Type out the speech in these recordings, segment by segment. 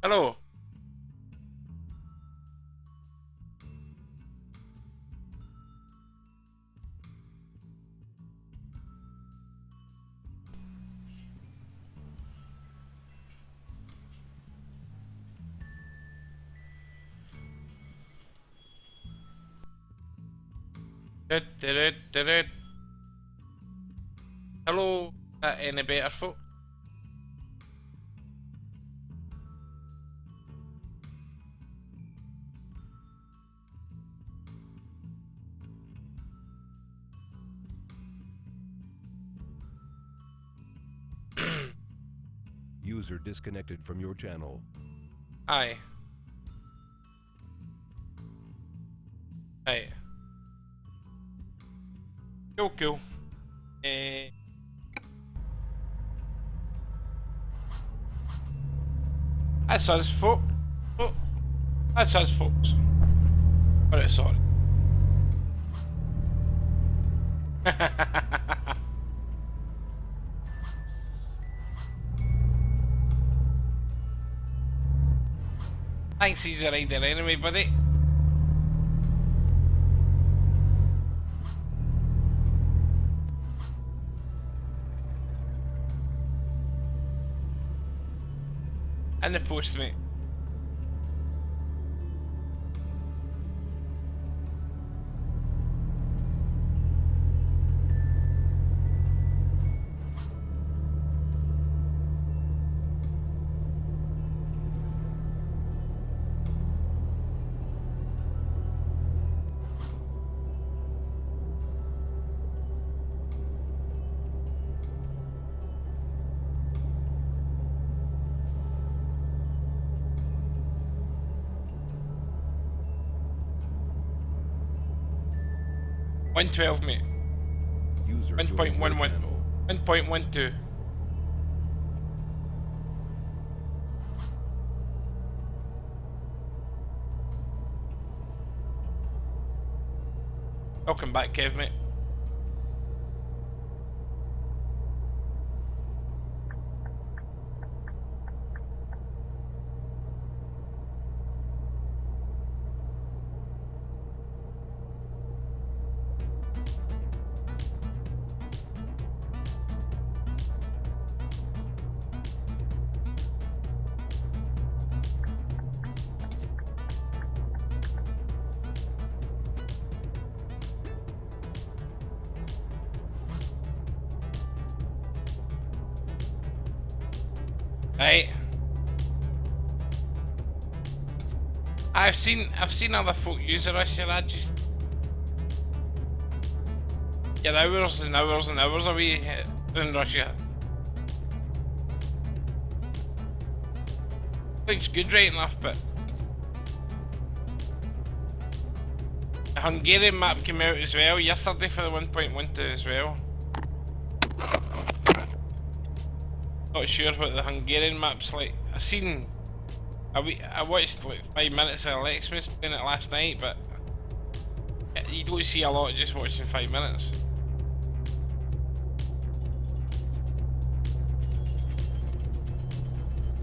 Hello. Hello. Any better, folk? User disconnected from your channel. Aye. Aye. Cool. That's us, folk. Oh, that's us, folks. Alright, sorry. Thanks, he's a rider anyway, buddy. In the post, mate. $112, mate. User 1.11. 1.12. Welcome back, Kev, mate. Right. I've seen other folk use it. I just get hours and hours and hours away in Russia. Looks good, right enough, but the Hungarian map came out as well yesterday for the 1.12 as well. Not sure what the Hungarian map's like. I watched like 5 minutes of Alexmas playing it last night, but you don't see a lot just watching 5 minutes.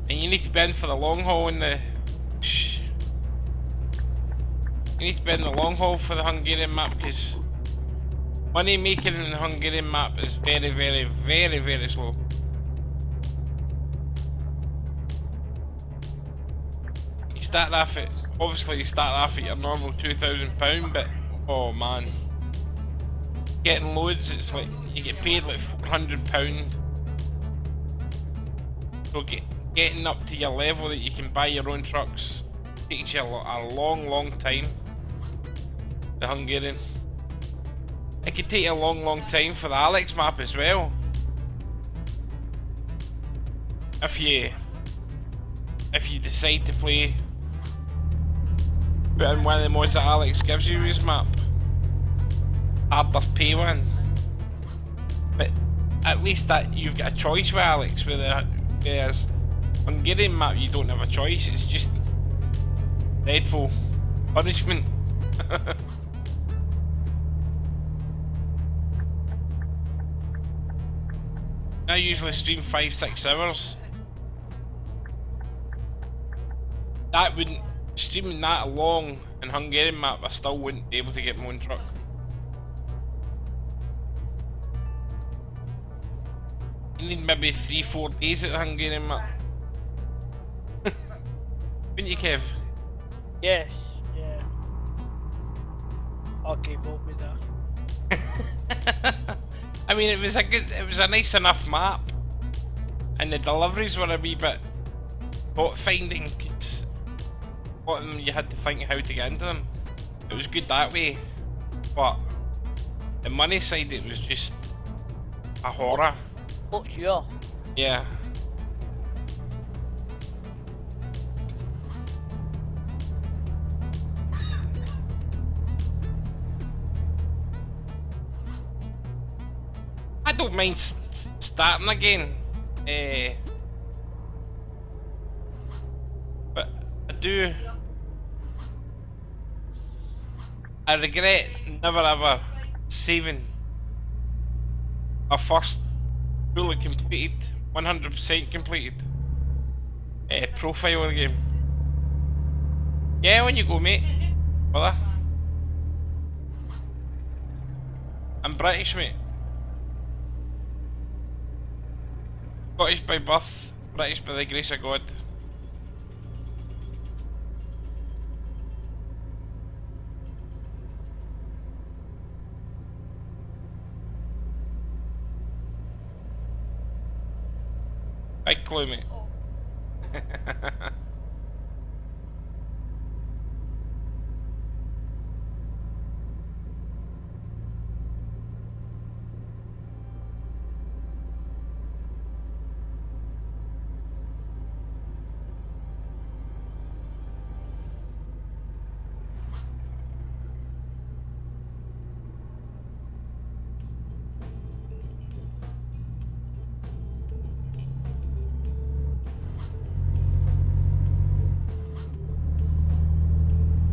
And you need to be in for the long haul in the... You need to be in the long haul for the Hungarian map, because money making in the Hungarian map is very, very, very, very slow. Obviously you start off at your normal £2,000, but oh man, getting loads, it's like you get paid like £400. So getting up to your level that you can buy your own trucks takes you a long time. The Hungarian, it could take you a long time for the Alex map as well, if you decide to put in one of the mods that Alex gives you his map. Harder pay one. But at least that you've got a choice with Alex, whereas Hungarian map you don't have a choice, it's just dreadful punishment. I usually stream 5-6 hours. that wouldn't, streaming that along in Hungarian map, I still wouldn't be able to get my own truck. You need maybe 3-4 days at the Hungarian map. Wouldn't you, Kev? Yes, yeah. I gave up with that. I mean, it was a nice enough map, and the deliveries were a wee bit fault finding. A lot of them you had to think how to get into them. It was good that way, but the money side, it was just a horror. What's your? Yeah. I don't mind starting again, but I do. I regret never ever saving a first fully completed, 100% completed profile of the game. Yeah, when you go, mate. Brother. I'm British, mate. Scottish by birth, British by the grace of God. Big clue, mate.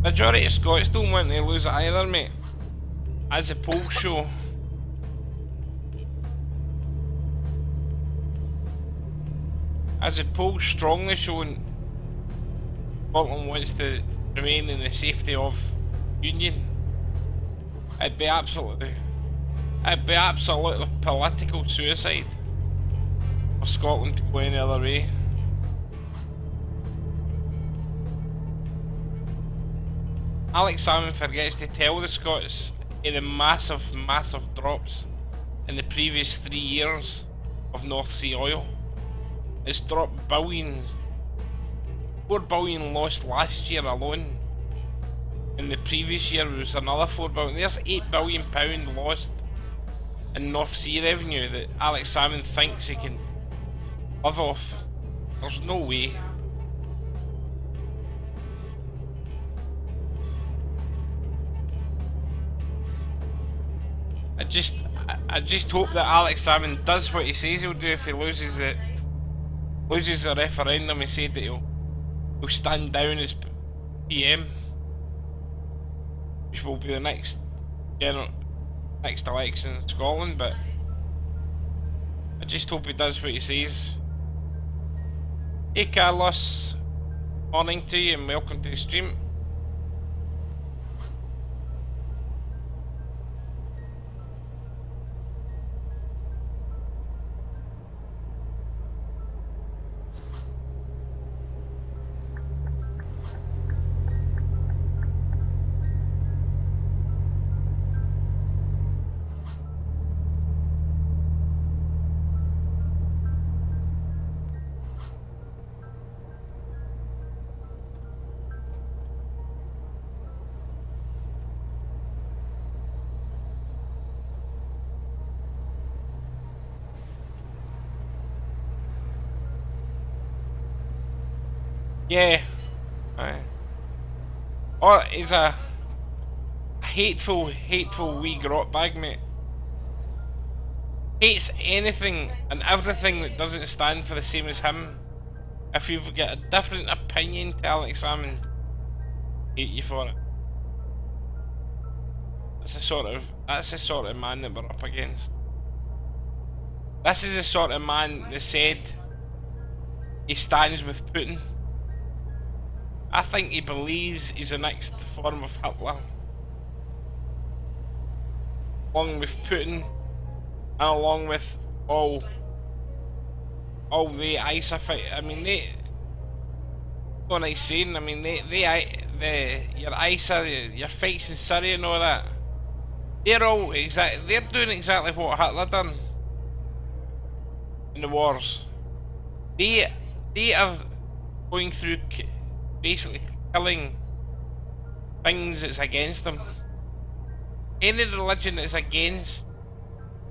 Majority of Scots don't want to lose it either, mate. As the polls show. As the polls strongly showing, Scotland wants to remain in the safety of Union. It'd be absolutely political suicide for Scotland to go any other way. Alex Salmon forgets to tell the Scots of the massive drops in the previous 3 years of North Sea oil. It's dropped billions. 4 billion lost last year alone. In the previous year was another 4 billion. There's £8 billion lost in North Sea revenue that Alex Salmon thinks he can live off. There's no way. I just hope that Alex Salmon does what he says he'll do if he loses the referendum. He said that he'll stand down as PM, which will be the next election in Scotland, but I just hope he does what he says. Hey Carlos, morning to you and welcome to the stream. Yeah. Or he's a hateful wee grot bag, mate. Hates anything and everything that doesn't stand for the same as him. If you've got a different opinion to Alex Salmon, hate you for it. That's the sort of man that we're up against. This is the sort of man that said he stands with Putin. I think he believes he's the next form of Hitler. Along with Putin, and along with all the ISA fight. I mean, they. What I'm saying, I mean, your ISA, your fights in Syria and all that. They're doing exactly what Hitler done in the wars. They are going through basically killing things that's against them. Any religion that's against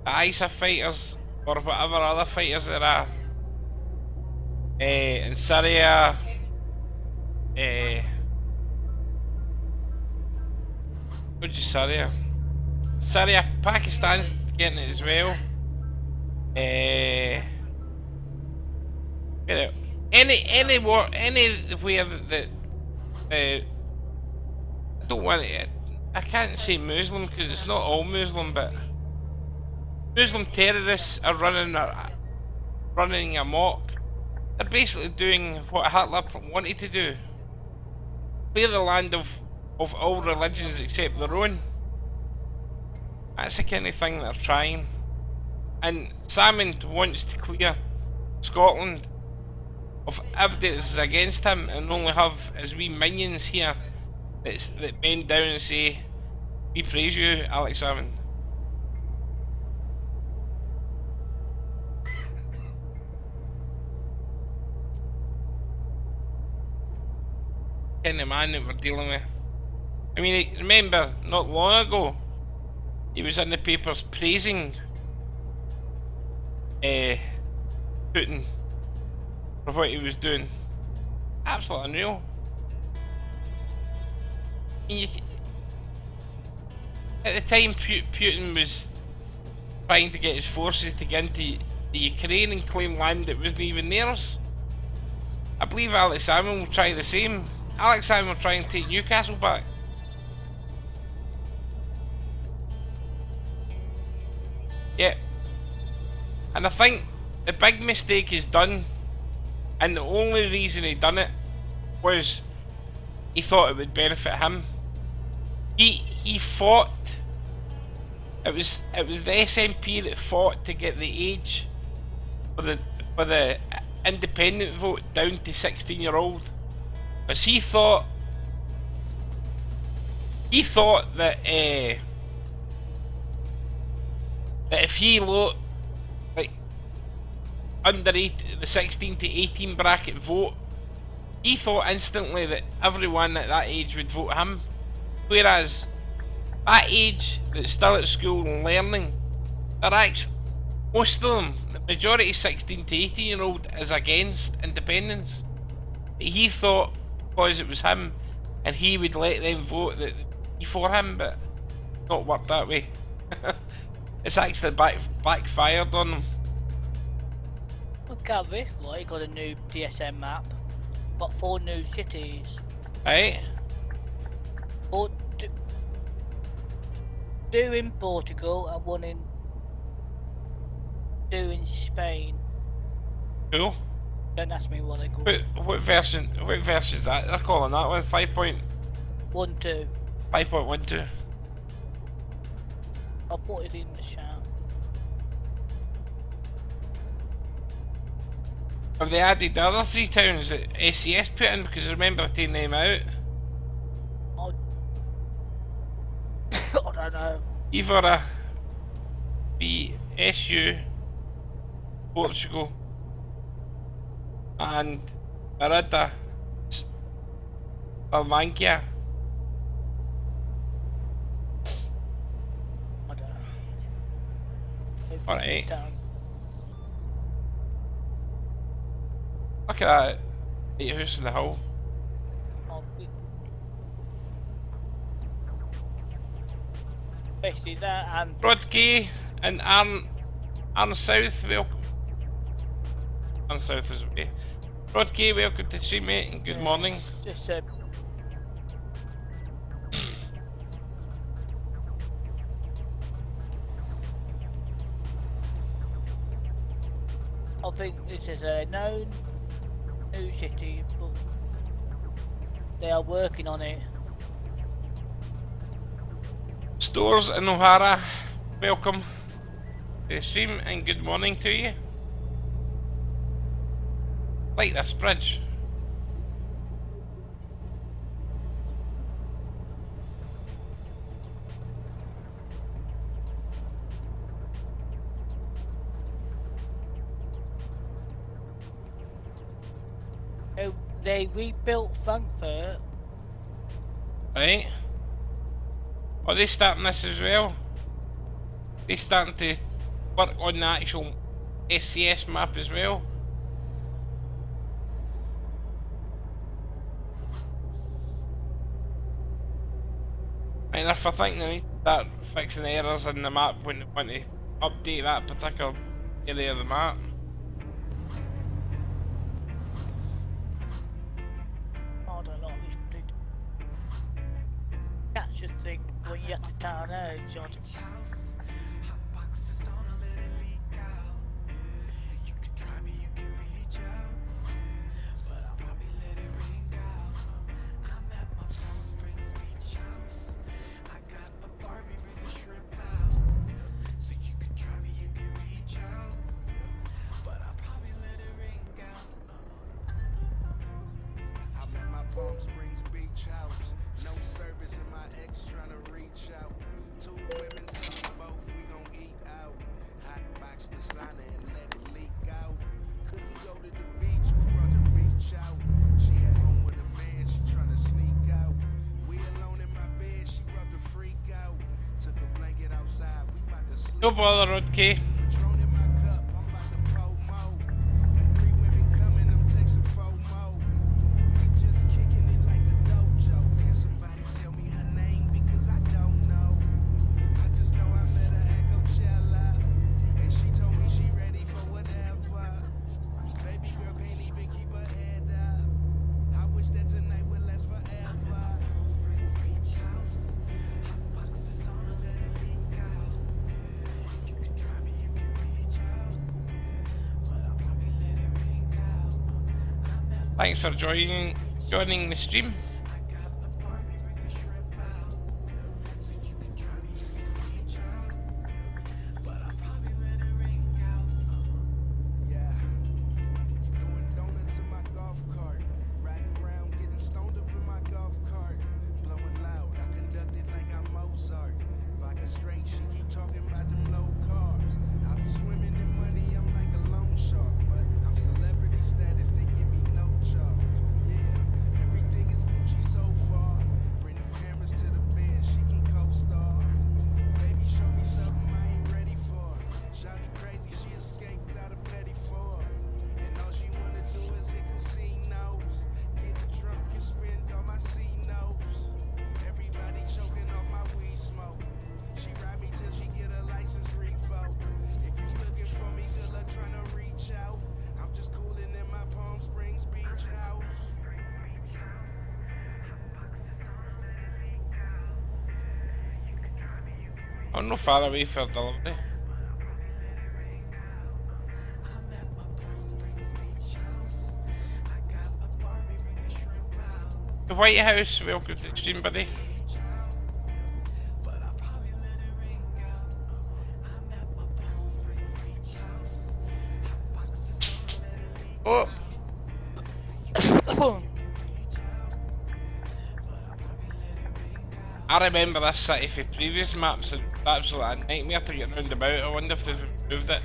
the ISA fighters or whatever other fighters there are in Syria, what'd you Syria? Syria, Pakistan's getting it as well. You know, anywhere that I don't want it. I can't say Muslim because it's not all Muslim, but Muslim terrorists are running amok. They're basically doing what Hitler wanted to do: clear the land of all religions except their own. That's the kind of thing they're trying. And Salmond wants to clear Scotland of everybody that's against him and only have his wee minions here that bend down and say, "We praise you, Alex Salmond." Kind of man that we're dealing with. I mean, remember, not long ago, he was in the papers praising Putin for what he was doing. Absolutely unreal. At the time, Putin was trying to get his forces to get into the Ukraine and claim land that wasn't even theirs. I believe Alex Salmond will try the same. Alex Salmond will try and take Newcastle back. Yeah. And I think the big mistake he's done, and the only reason he done it, was he thought it would benefit him. He fought. It was the SNP that fought to get the age for the independent vote down to 16-year-old. Because he thought that if he under the 16 to 18 bracket vote, he thought instantly that everyone at that age would vote him. Whereas that age that's still at school and learning, most of them, the majority 16 to 18-year-old is against independence. But he thought because it was him and he would let them vote that for him, but not worked that way. It's actually backfired on them. Look at this, like, he got a new DSM map. Got 4 new cities. Right? 2 in Portugal and 1 in 2 in Spain. Cool. Don't ask me what they call What version is that? They're calling that one 5.12. 5.12. I'll put it in the chat. Have they added the other 3 towns that SCS put in? Because I remember taking them out. I don't know. Évora, BSU, Portugal, and Merida, Salamanca. I don't know. Alright. Down. Look at that. Eight house in the hill. Basically that and Broadgay and Arn South, welcome. Arn South is okay. Broadgay, welcome to the stream, mate, and good morning. Just I think this is a known new city, but They are working on it. Stores in O'Hara, welcome to the stream and good morning to you. Like this bridge. They rebuilt Frankfurt. Right. Are they starting this as well? They starting to work on the actual SCS map as well? And if I think they need to start fixing errors in the map when they want to update that particular area of the map. I don't know. Catch a thing when you get to town edge. Palm Springs beach house, no service and my ex trying to reach out. Two women, some both, we gon' eat out. Hot box the sauna and let it leak out. Couldn't go to the beach, we brought the beach out. She at home with a man, she tryna sneak out. We alone in my bed, she brought the freak out. Took a blanket outside, we about to sleep. No bother, Rodkey. Patron in my cup, I'm about to pour more. Got 3 women coming, I'm texting 4 more. We just kicking it like a dojo. Can somebody tell me her name because I don't know. I just know I met her at Coachella, and she told me she ready for whatever. Baby girl can't even keep her head up. I wish that tonight would last forever. Beach house, hot boxes on a let it leak out. You can try me, you can reach out, but I'll probably let it ring out. Thanks for joining the stream. Yeah, doing donuts in my golf cart, riding around getting stoned up in my golf cart, blowing loud. I conduct it like I'm Mozart. Vodka straight, she keep talking about them low carbs. I be swimming in money, I'm like a loan shark, but I'm celebrity status. They give me no charge. Yeah, everything is Gucci so far. Bring them cameras to the bed, she can co-star. Baby, show me something I ain't ready for. Shawty crazy, she escaped out of petty for. And all she wanna do is hit casinos. Get the trunk and spend all my C-notes. Everybody choking off my weed smoke. She ride me till she get her license revoked. If you looking for me, good luck trying to reach out. I'm just cooling in my Palm Springs beach house. I'm not far away for delivery. The White House, welcome to the stream, buddy. Oh, I remember this city from previous maps and it's absolutely a nightmare to get round about. I wonder if they've improved it.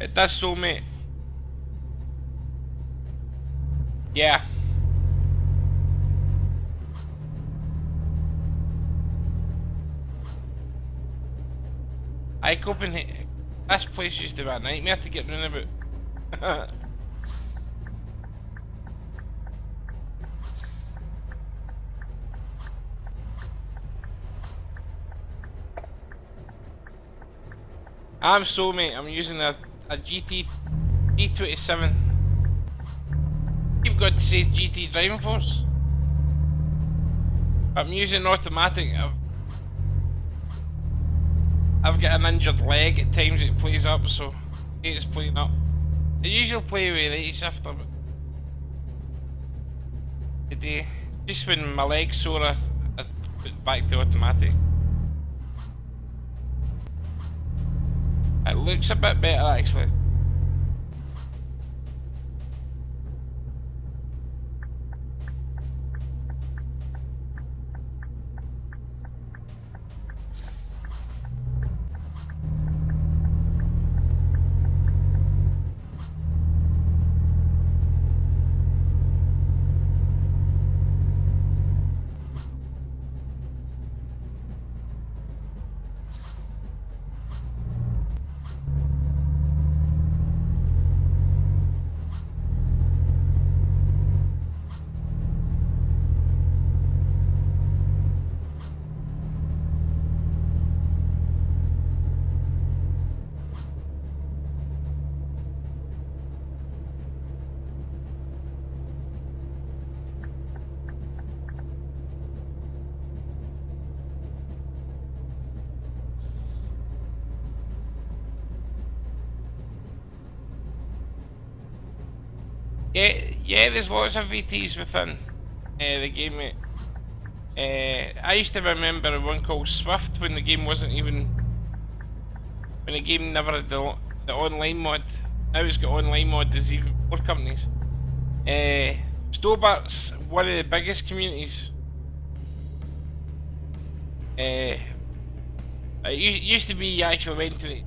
It does so, mate. Yeah. Copenhagen. This place used to be a nightmare to get round about. I'm so mate. I'm using a GT G27. You've got to say GT driving force. I'm using automatic. I've got an injured leg. At times it plays up, so it's playing up. I usually play with right shifter, but today, just when my leg's sore, I put it back to automatic. It looks a bit better actually. Yeah, there's lots of VTs within the game, mate. I used to remember one called Swift when the game wasn't even... when the game never had the online mod. Now it's got online mod, there's even more companies. Stobart's one of the biggest communities. It used to be you actually went to the...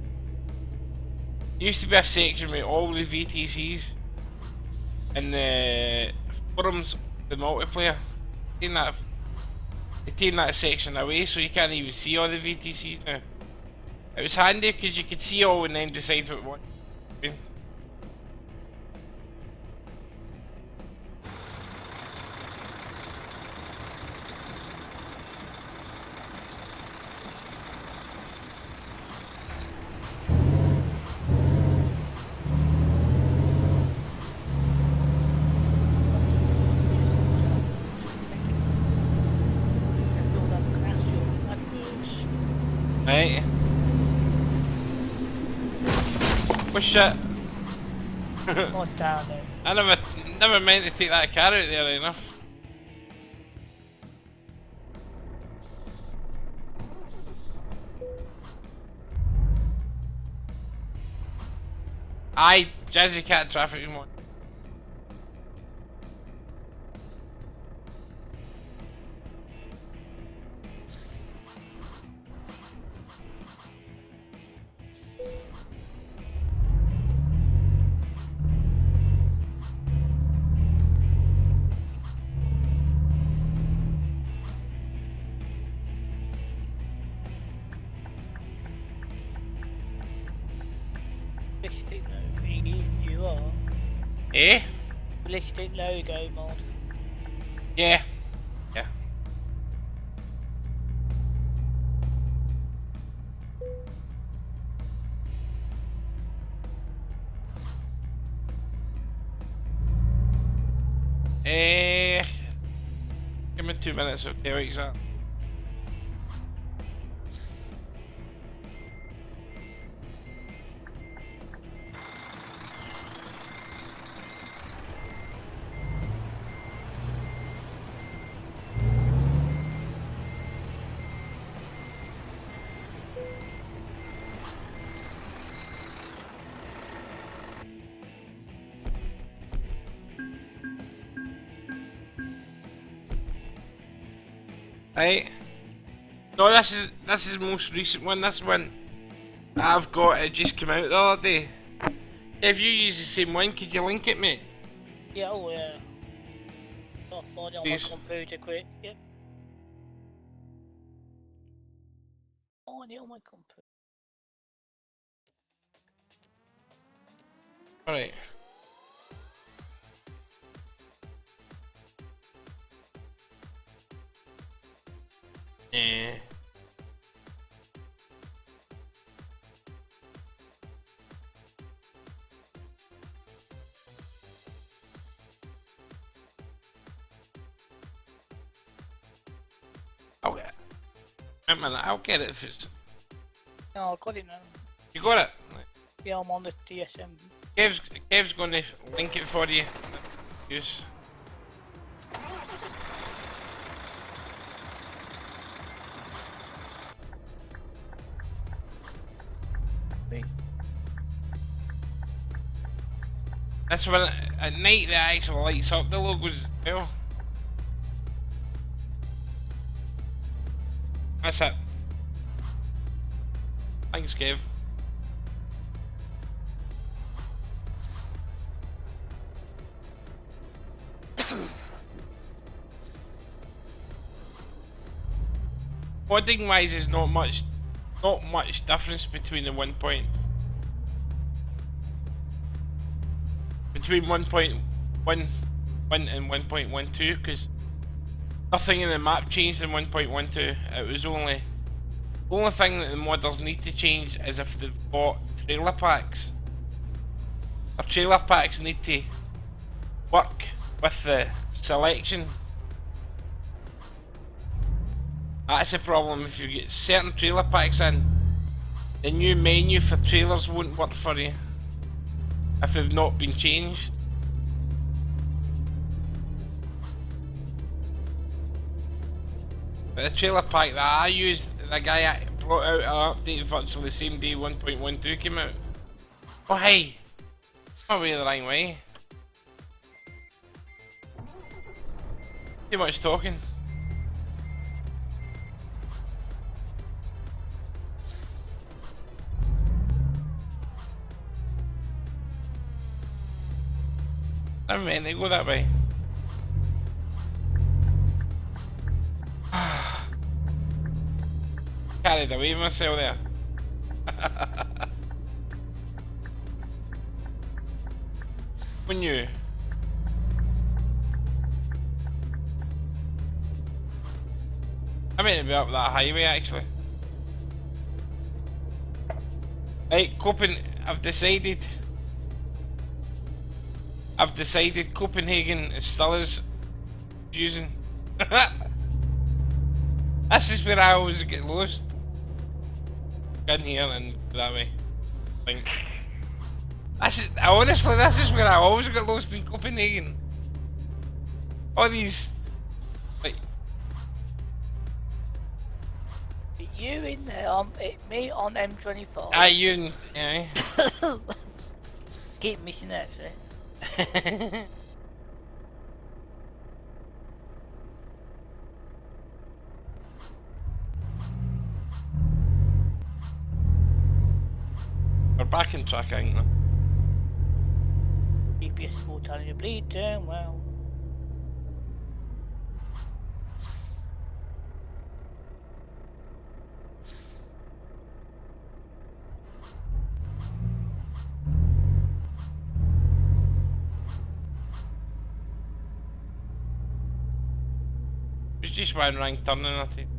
There used to be a section with all the VTCs in the forums, the multiplayer. They taken that section away, so you can't even see all the VTCs now. It was handy because you could see all and then decide what one. Right. Oh shit. God damn it. I never meant to take that car out there enough. Aye, Jazzy Cat traffic anymore. Ballistic logo, you are. Eh? Ballistic logo mod. Yeah. Yeah. Give me 2 minutes, I'll tell you exactly. Right. No, this is the most recent one. This one that I've got, it just came out the other day. If you use the same one, could you link it, mate? Yeah, oh yeah. I'll find it on Please. my computer quick. Yep. Find it on my computer. Alright. I'll get it. Wait a minute, I'll get it if it's... No, I got it now. You got it? Yeah, I'm on the DSM. Kev's going to link it for you. Use. Wait. That's when at night that actually lights up the logos as well. That's it. Thanks, Kev. Modding wise is not much difference between the 1.1 and 1.12 because nothing in the map changed in 1.12. It was only thing that the modders need to change is if they've bought trailer packs. Their trailer packs need to work with the selection. That's a problem. If you get certain trailer packs in, the new menu for trailers won't work for you if they've not been changed. But the trailer pack that I used, the guy brought out an update virtually the same day 1.12 came out. Oh hey! I'm away the wrong way. Too much talking. Never mind, they go that way. Carried away with myself there. Who knew? I meant to be up that highway actually. Right, I've decided Copenhagen is still as confusing. This is where I always get lost. In here and that way. I think. Honestly, this is where I always get lost in Copenhagen. All these, like. You in there, me on M25. Aye, you and aye. Keep missing that, see? We're back in tracking. GPS small telling you bleed down well. It's just one rank turning, I think.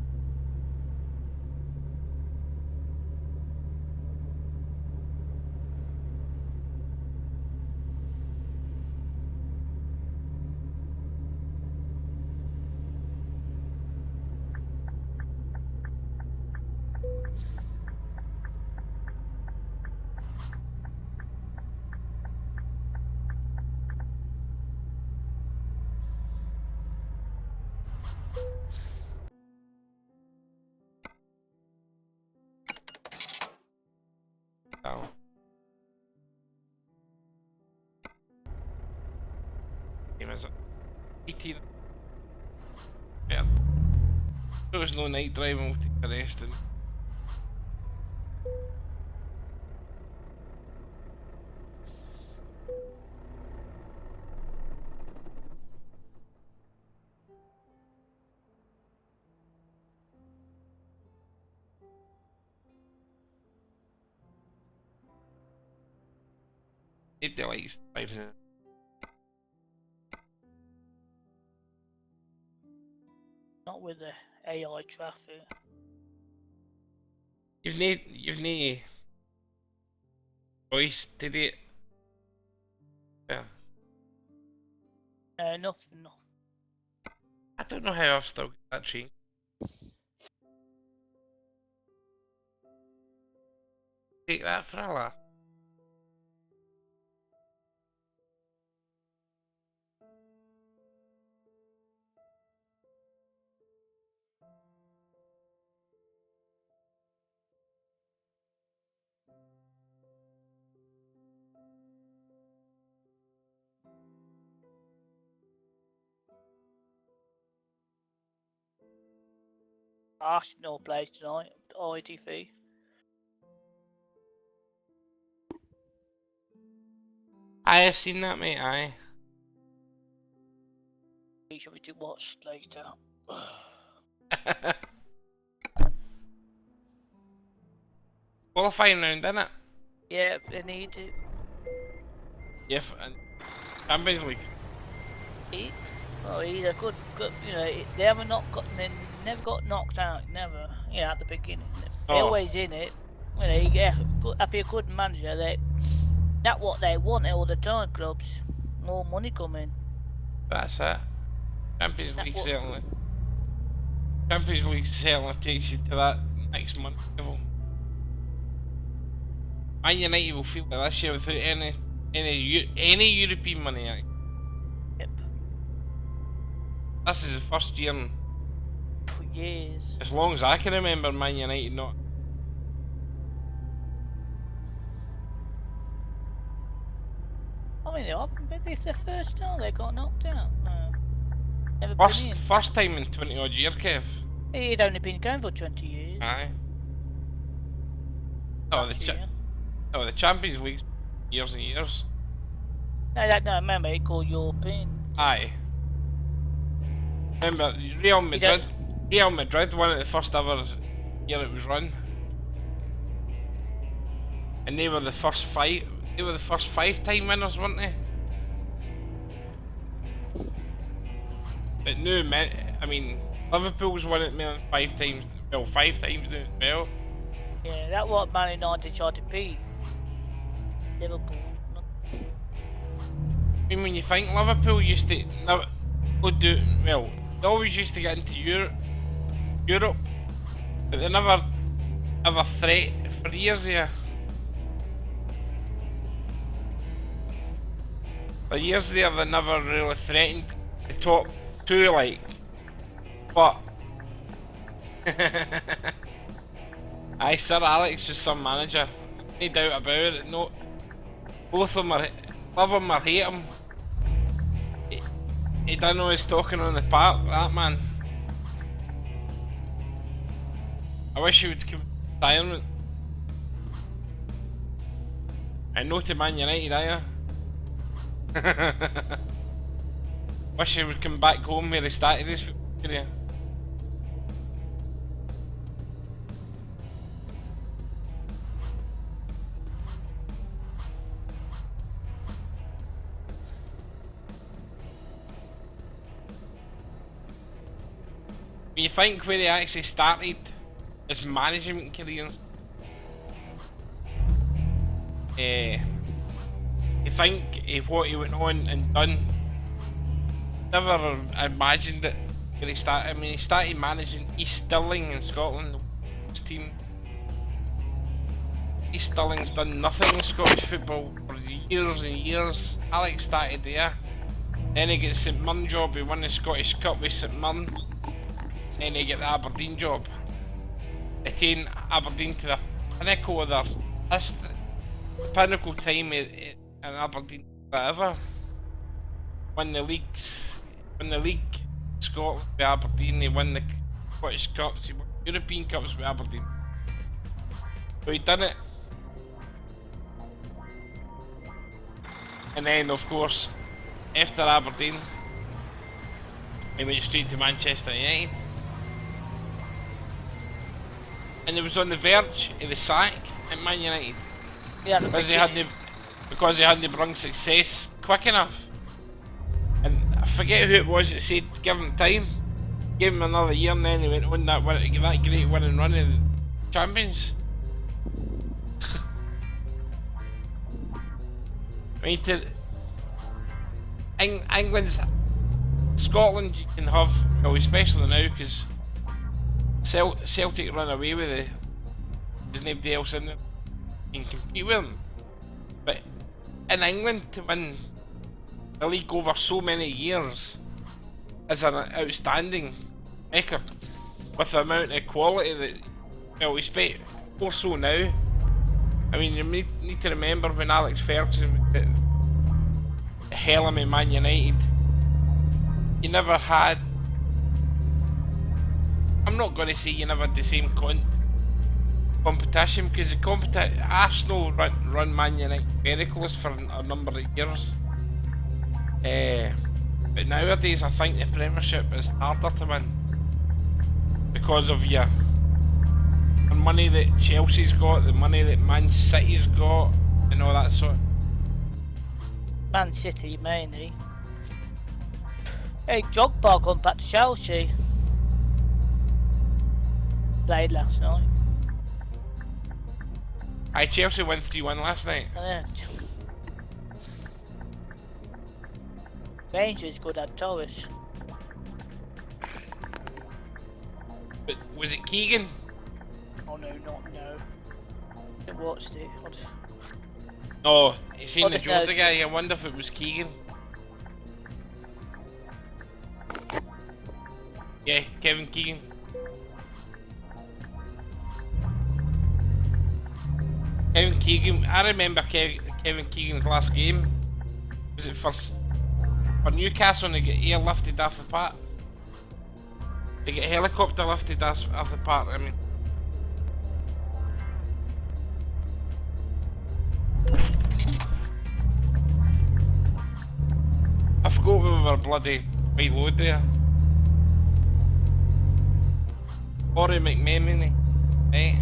Oh. Game is 18. Yeah. There was no night driving, we'll take the rest and if they likes driving it. Not with the AI traffic. You've need choice to do it. Yeah. Nothing. I don't know how I've still got that train. Take that for a laugh. Arsenal plays tonight. IDV. I have seen that, mate, aye. Shall we do watch later? Qualifying round, innit? Yeah, they need it. Yeah, and Champions League. Eat. Oh, he's a good, you know, they haven't never got knocked out, never. You know, at the beginning. They're Oh. always in it. You know, you get be a good manager. That's what they want all the time, clubs. More money coming. That's it. Champions That's League what- certainly. Champions League certainly takes you to that next month level. Man United will feel like this year without any European money. Yep. This is the first year in For years. as long as I can remember Man United not. I mean, they haven't been this the first time they got knocked out. No. Never First, been in. first time in 20 odd years, Kev. He'd only been going for 20 years. Aye. Oh, last year. the Champions League, years and years. No, remember, it called European. Aye. Remember, Real Madrid. Real Madrid won it the first ever year it was run, and they were the first five. They were the first 5-time winners, weren't they? But no, I mean, Liverpool's won it more than 5 times. Well, 5 times now as well. Yeah, that's what Man United tried to be. Liverpool. I mean, when you think Liverpool used to never they always used to get into Europe, but they never ever threat for years there. For years there, they never really threatened the top 2, like. But aye, Sir Alex is some manager, no doubt about it. No, both of them are love him or hate him. He don't know he's talking on the park, that man. I wish he would come to retirement. And no to Man United either. Wish he would come back home where he started his football career. When you think where he actually started his management careers, you think of what he went on and done. Never imagined it where he started. I mean, he started managing East Stirling in Scotland, the Wolves team. East Stirling's done nothing in Scottish football for years and years. Alex started there. Then he gets St Mirren job, he won the Scottish Cup with St Mirren. Then he get the Aberdeen job. Attain Aberdeen to the pinnacle of their history, pinnacle time in Aberdeen ever. Won the league Scotland with Aberdeen, they won the Scottish Cups, he won European Cups with Aberdeen. So he done it. And then of course, after Aberdeen, he went straight to Manchester United. And it was on the verge of the sack at Man United. Yeah, Because he hadn't brought success quick enough. And I forget who it was that said give him time. Gave him another year and then he went on that great winning run in the Champions. I mean, England's, Scotland you can have, well, especially now because Celtic run away with it. There's nobody else in there. you can compete with them. But in England, to win the league over so many years is an outstanding record with the amount of quality that, well, we speak more so now. I mean, you need to remember when Alex Ferguson was at the helm of Man United, you never had, I'm not going to say you never had the same competition, because Arsenal run Man United very close for a number of years. But nowadays I think the Premiership is harder to win because of the money that Chelsea's got, the money that Man City's got, and all that sort. Man City mainly. Hey, Drogba gone back to Chelsea. Played last night. Aye, Chelsea won 3-1 last night. Rangers good at Torres. But was it Keegan? Oh no, I watched it. Oh, you seen Oh, the the Jordan third. guy? I wonder if it was Keegan. Yeah, Kevin Keegan. Kevin Keegan, I remember Kevin Keegan's last game. Was it for Newcastle, and they get airlifted off the park? They get helicopter lifted off the park, I mean. I forgot we were bloody quite low there. Corey McMemory, right?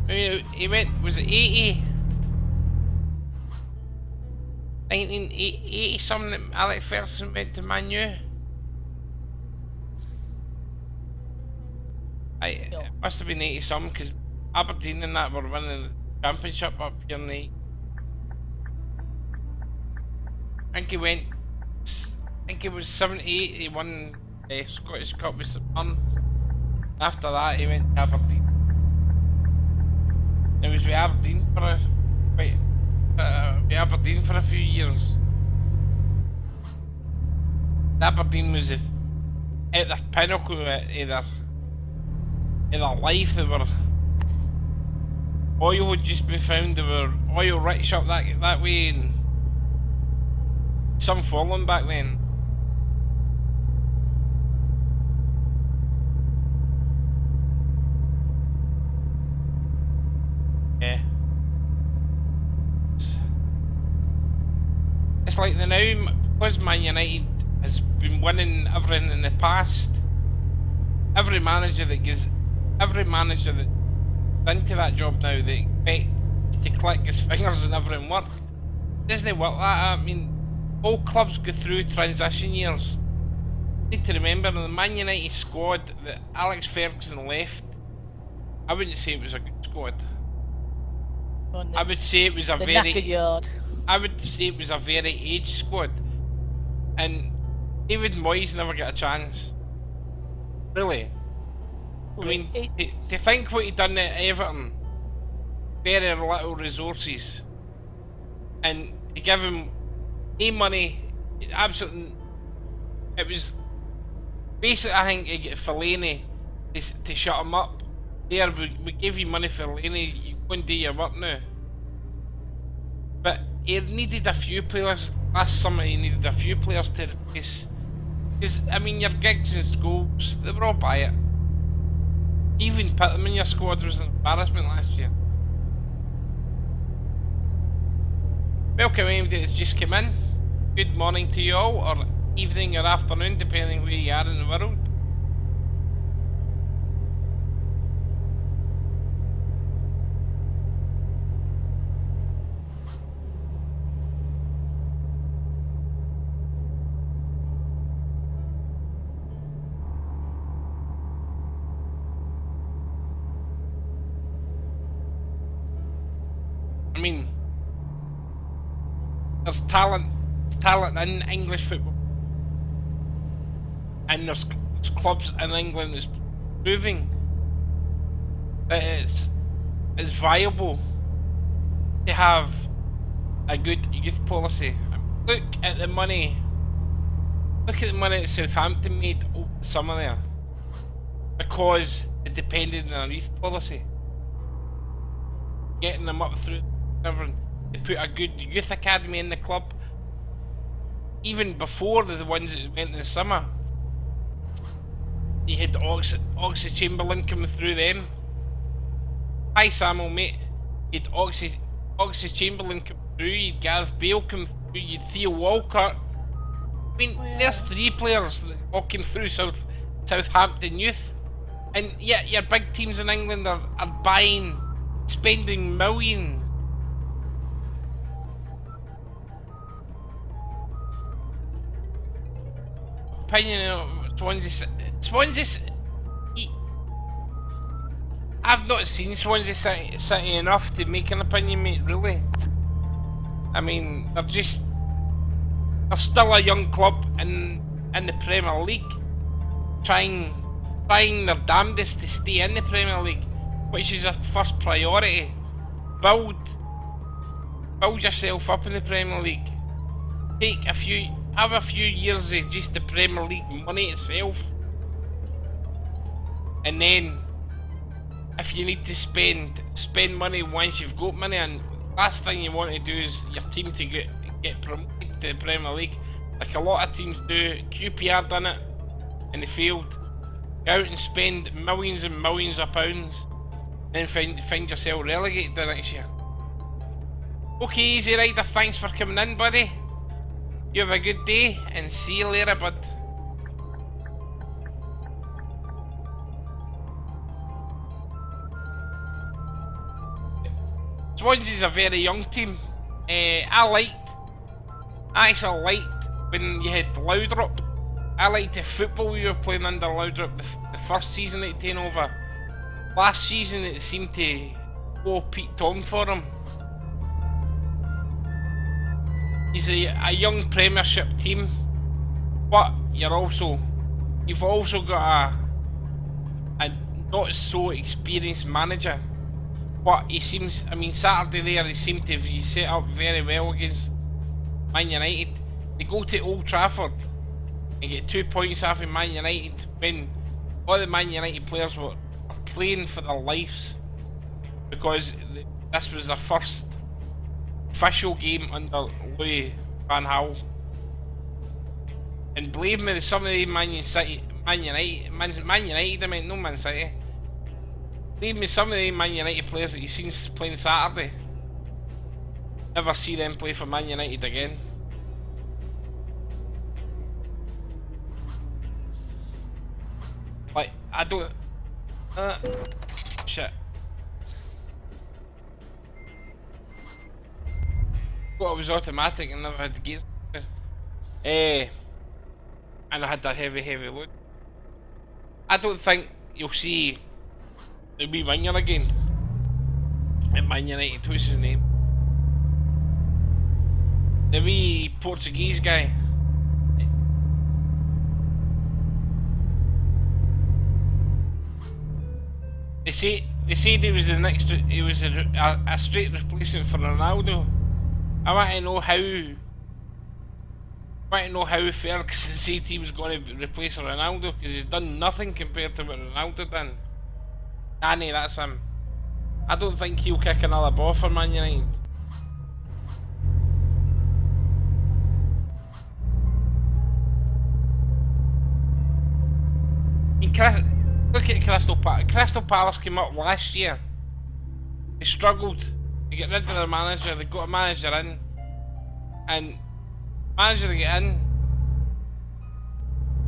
I mean, he went, was it 80? 1980 something that Alex Ferguson went to Man U? It must have been 80 something, because Aberdeen and that were winning the championship up here in the... I think he was 78, he won the Scottish Cup with St Mirren. After that he went to Aberdeen. It was with Aberdeen for a few years. Aberdeen was at the pinnacle of their life. They were oil had just been found. They were oil rich up that way, and some falling back then. Yeah. It's like the now, because Man United has been winning everything in the past, every manager that's into that job now, they expect to click his fingers and everything work. It doesn't work like that. I mean, all clubs go through transition years. You need to remember, the Man United squad that Alex Ferguson left, I wouldn't say it was a good squad. I would say it was a very aged squad, and David Moyes never got a chance. Really, I mean, to think what he done at Everton, very little resources, and to give him no money, absolutely, it was basically, I think, to get Fellaini to shut him up. There, we gave you money for Fellaini, you go and do your work now. But he needed a few players, last summer he needed a few players to replace. Because, I mean, your Giggs and Scholes, they were all by it. Even put them in your squad was an embarrassment last year. Welcome anybody that's just come in. Good morning to you all, or evening or afternoon, depending where you are in the world. I mean, there's talent in English football, and there's clubs in England that's proving that it's viable to have a good youth policy. Look at the money. Look at the money that Southampton made over the summer there, because it depended on our youth policy. Getting them up through everything. They put a good youth academy in the club. Even before the ones that went in the summer, you had Oxley Chamberlain coming through them. Hi Samuel, mate. You had Oxley Chamberlain come through, you had Gareth Bale come through, you had Theo Walcott. I mean, there's 3 players that all came through Southampton youth. And yet your big teams in England are spending millions. Opinion of Swansea. I've not seen Swansea City enough to make an opinion, mate, really. I mean, they're still a young club in the Premier League, trying their damnedest to stay in the Premier League, which is their first priority. Build yourself up in the Premier League. Have a few years of just the Premier League money itself, and then if you need to spend money once you've got money. And last thing you want to do is your team to get promoted to the Premier League, like a lot of teams do. QPR done it and they failed. Go out and spend millions and millions of pounds and find yourself relegated the next year. Okay, Easy Rider, thanks for coming in, buddy. You have a good day and see you later, bud. Swansea's a very young team. I actually liked when you had Laudrup. I liked the football we were playing under Laudrup the first season that he came over. Last season it seemed to go Pete Tong for him. He's a young Premiership team, but you've also got a not so experienced manager. But he seems, I mean, Saturday there he seemed to be set up very well against Man United. They go to Old Trafford and get 2 points off of Man United when all the Man United players were playing for their lives, because this was their first official game under Louis van Gaal. And believe me, some of the Man United, I mean, no Man City. Believe me, some of the Man United players that you've seen playing Saturday, never see them play for Man United again. Like, I don't... shit. Thought it was automatic and never had gears. And I had that heavy load. I don't think you'll see the wee winger again at Man United. What's his name? The wee Portuguese guy. They said he was the next. He was a straight replacement for Ronaldo. I want to know how Ferguson said he was going to replace Ronaldo, because he's done nothing compared to what Ronaldo done. Danny, that's him. I don't think he'll kick another ball for Man United. I mean, look at Crystal Palace. Crystal Palace came up last year. They struggled to get rid of their manager. They got a manager in, and manager to get in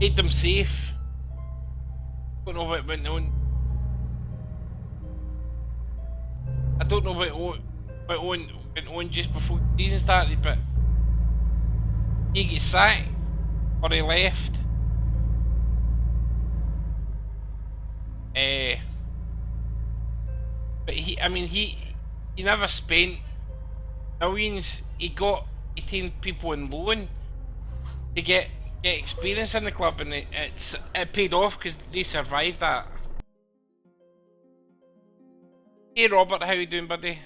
made them safe. Don't know what went on. I don't know what went on just before the season started, but he gets sacked or he left. But he never spent millions. He got 18 people in loan to get experience in the club, and it paid off because they survived that. Hey Robert, how you doing, buddy?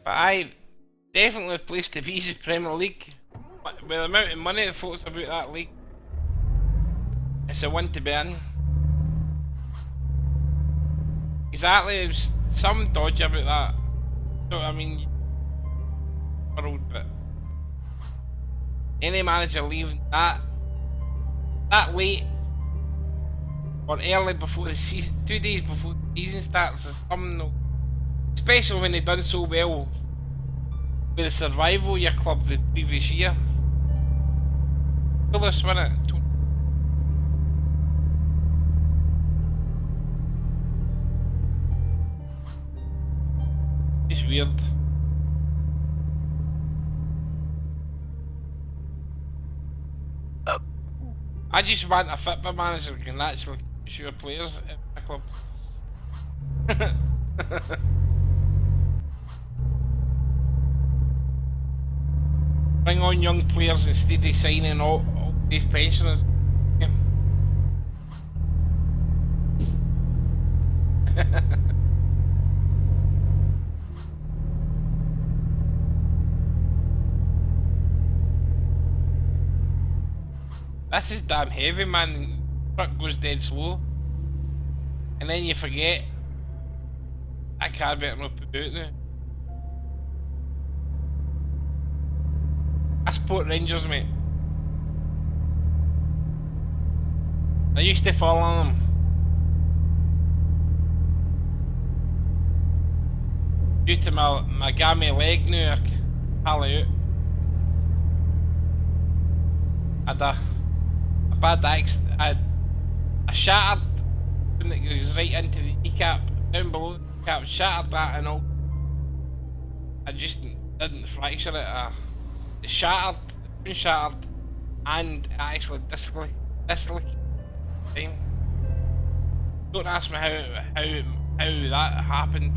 But I definitely the place to be is the Premier League. With the amount of money that floats about that league, it's a one to be in. Exactly, there's some dodgy about that. You know what I mean? World, but any manager leaving that late or early before the season, 2 days before the season starts, is something. Especially when they done so well with the survival of your club the previous year. Coolest, wasn't it? It's weird. I just want a football manager who can actually shoot players at my club. Bring on young players instead of signing all these pensioners. This is damn heavy, man. The truck goes dead slow. And then you forget that car better not put out now. I support Rangers, mate. I used to follow them. Due to my gammy leg now, I can hardly out. I had a bad accident. I shattered when it goes right into the kneecap, down below the kneecap, shattered that and all. I just didn't fracture it. It shattered, it shattered, and it actually dislocated. Don't ask me how that happened.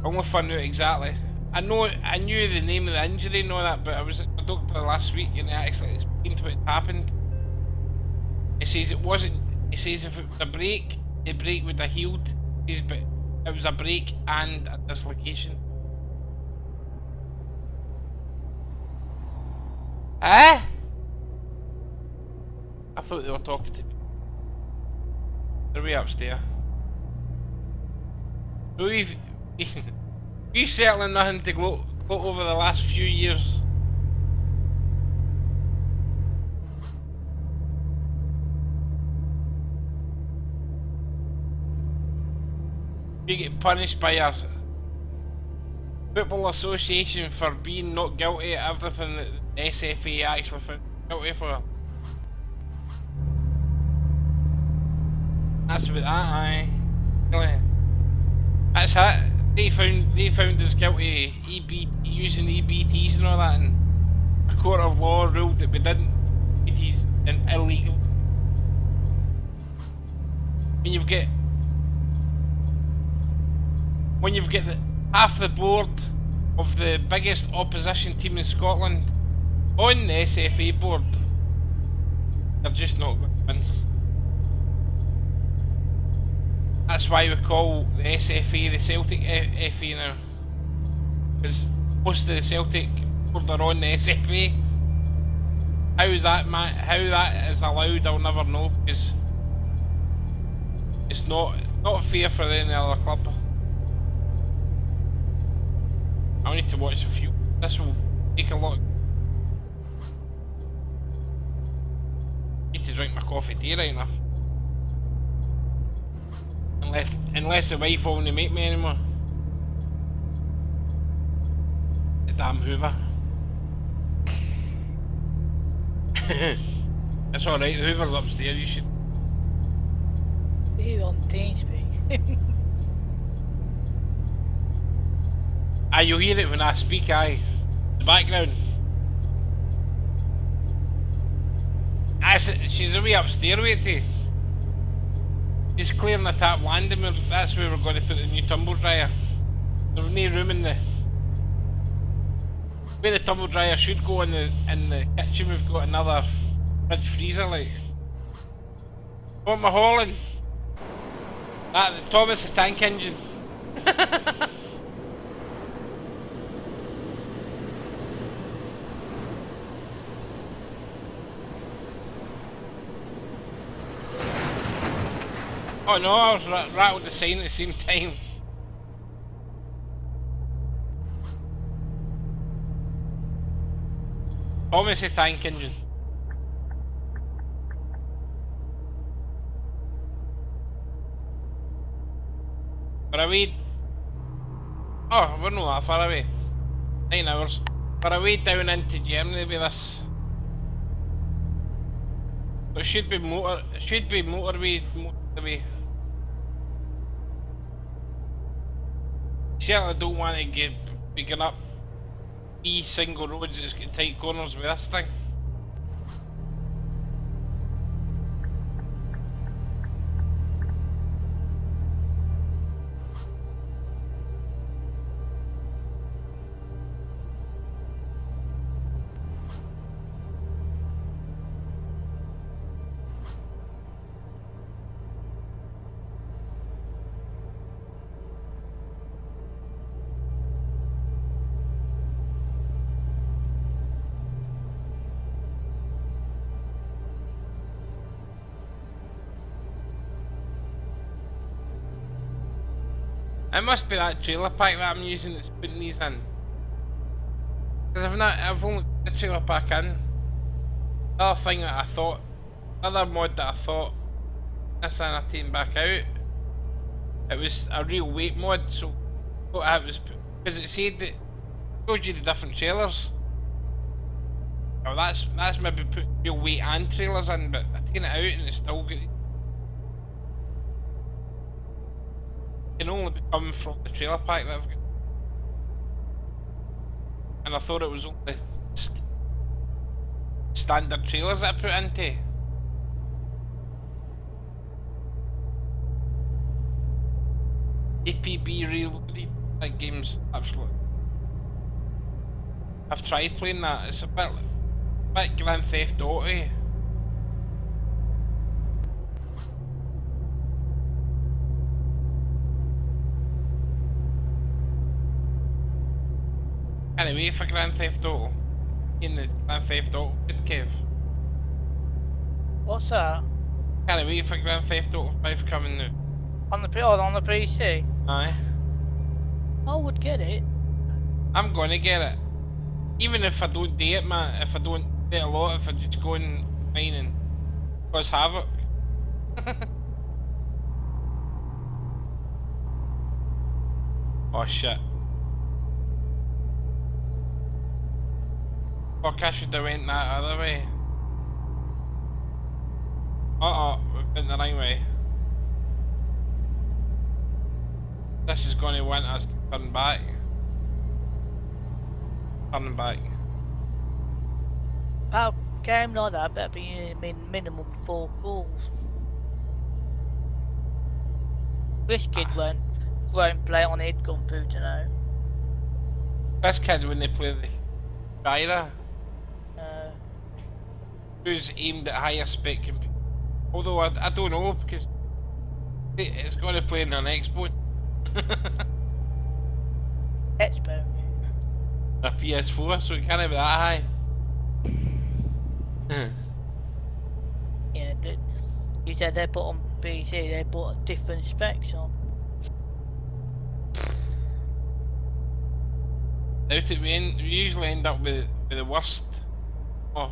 I only found out exactly. I knew the name of the injury and all that, but I was at the doctor last week and he actually explained what happened. He says it wasn't. He says if it was a break, the break would have healed. He says, but it was a break and a dislocation. Eh? I thought they were talking to me. They're way upstairs. So we've certainly nothing to gloat over the last few years. You get punished by your Football Association for being not guilty of everything that the SFA actually found guilty for. That's about that, aye. Really. That's it. They found us guilty using EBTs and all that, and a court of law ruled that we didn't. EBTs and illegal. When you've got half the board of the biggest opposition team in Scotland on the SFA board, they're just not going to win. That's why we call the SFA the Celtic FA now, because most of the Celtic board are on the SFA. How that is allowed, I'll never know, because it's not fair for any other club. I need to watch a few. This will take a lot. Need to drink my coffee tea right enough. Unless the wife won't make me anymore. The damn Hoover. It's alright, the Hoover's upstairs, you should. Be on TeamSpeak. Aye, you'll hear it when I speak, aye. The background. She's away upstairs, wait till. She's clearing the tap landing, that's where we're going to put the new tumble dryer. I've no room in the... Where the tumble dryer should go in the kitchen, we've got another fridge freezer, like. What am I hauling? That, Thomas's tank engine. Oh no, I was rattled the sign at the same time. Thomas's tank engine. For a wee... Oh, we're not that far away. 9 hours. For a way down into Germany with this. It should be motorway. Certainly don't want to get picking up 3 single roads that's got tight corners with this thing. It must be that trailer park that I'm using that's putting these in. Because I've only put the trailer park in. The other thing that I thought, other mod that I thought, this and I taken back out, it was a real weight mod, so I thought it was, because it said that, it showed you the different trailers. Well, that's maybe put real weight and trailers in, but I taken it out and it's still got. Can only be coming from the trailer park that I've got. And I thought it was only standard trailers that I put into. APB Reloaded, that game's absolute. I've tried playing that, it's a bit Grand Theft Auto. Can't wait for Grand Theft Auto. In the Grand Theft Auto good cave. What's that? Can't wait for Grand Theft Auto 5 coming now. On the PC? Aye. I would get it. I'm gonna get it. Even if I don't do it, man, if I don't do it a lot, if I just go and mine and cause havoc. Oh shit. Fuck, I should have went that other way. We've been the right way. This is gonna want us to turn back. Turning back. How game like that better be in minimum 4 calls. This kid won't play on his computer now. This kid when they play the either. Who's aimed at higher spec computer. Although I don't know because it's got to play in an Xbox. Xbox. A PS4, so it can't be that high. Yeah, you said they put on PC, they put different specs on. Doubt it, we usually end up with the worst. Oh.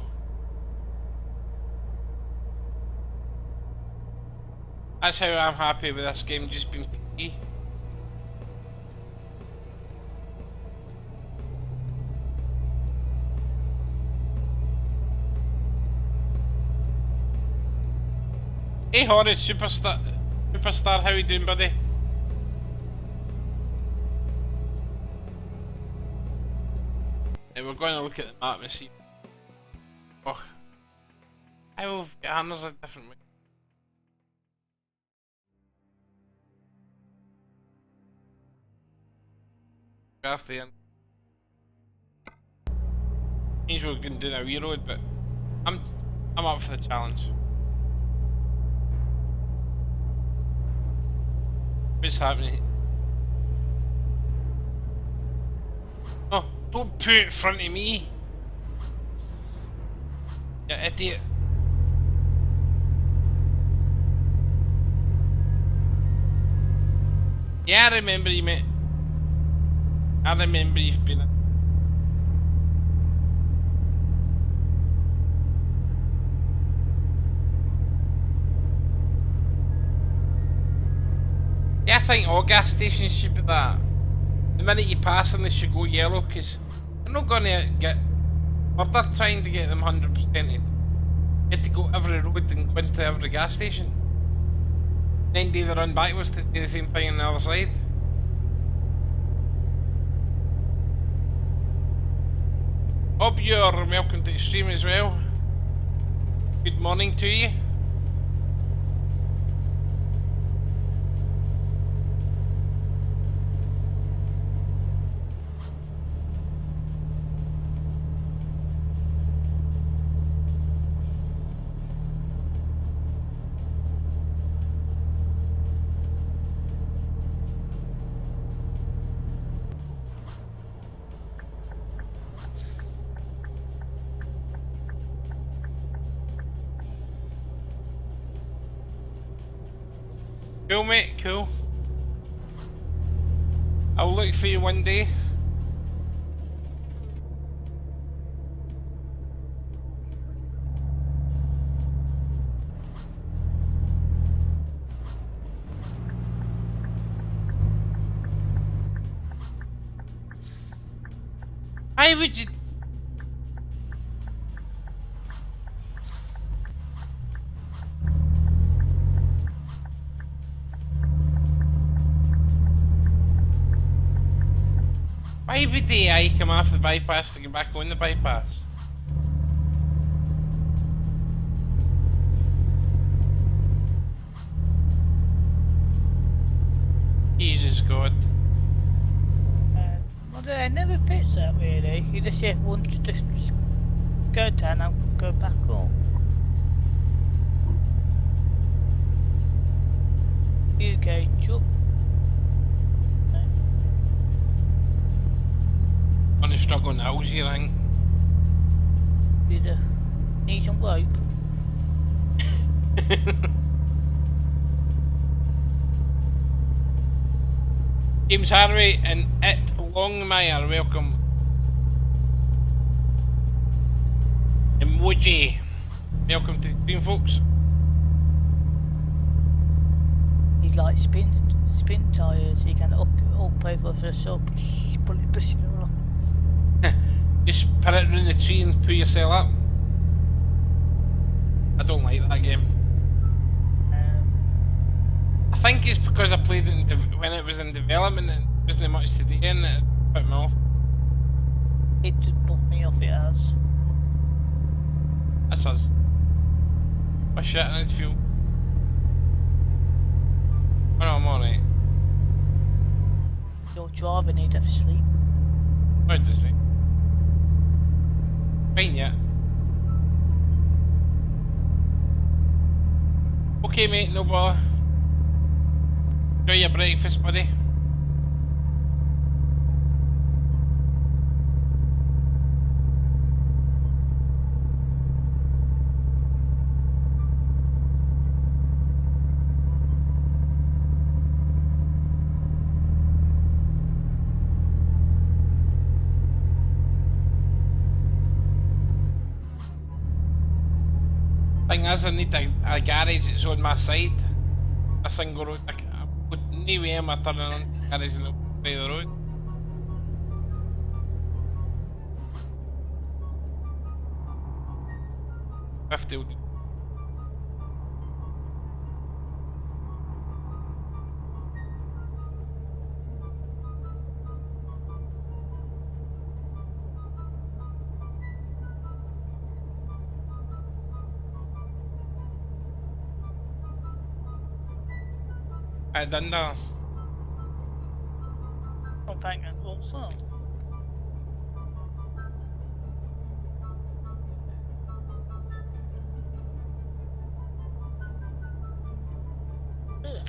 That's how I'm happy with this game just being PC. Hey Horace, Superstar, how you doing, buddy? Hey, we're going to look at the map and see. Oh, how have Anna's a different way. off there. Means we're going to do a wee road, but I'm up for the challenge. What's happening? Oh, don't put it in front of me! You idiot. Yeah, I remember you, mate. I remember you've been... Yeah, I think all gas stations should be that. The minute you pass them, they should go yellow, because you're not going to get murdered trying to get them 100%ed. You had to go every road and go into every gas station. Then do the run backwards to do the same thing on the other side. Hope you're welcome to the stream as well. Good morning to you. Cool, mate, cool. I'll look for you one day. Why would you... Why would the AI come off the bypass to get back on the bypass? Jesus God. Well, it never fits that really. You just have one to just go down and go back up. UK jump. On the struggling house you rang. Did need some rope? James Harvey and It Longmire, welcome. Emoji, welcome to the stream, folks. He like spin tires. He can up over the sub, pushing it along. Just put it around the tree and pull yourself up. I don't like that game. I think it's because I played it when it was in development and there wasn't much to do in it, put me off. It just put me off, it has. That's us. Oh shit, I need fuel. Oh no, I'm alright. Your driver need to have sleep. Oh, doesn't it? Fine yet. Okay, mate, no bother. Enjoy your breakfast, buddy. Thing is, I need a garage that's on my side. A single road. No way am I turning on the garage in the side of the road. If they'll do. I done that. Oh, thank you also. Yeah.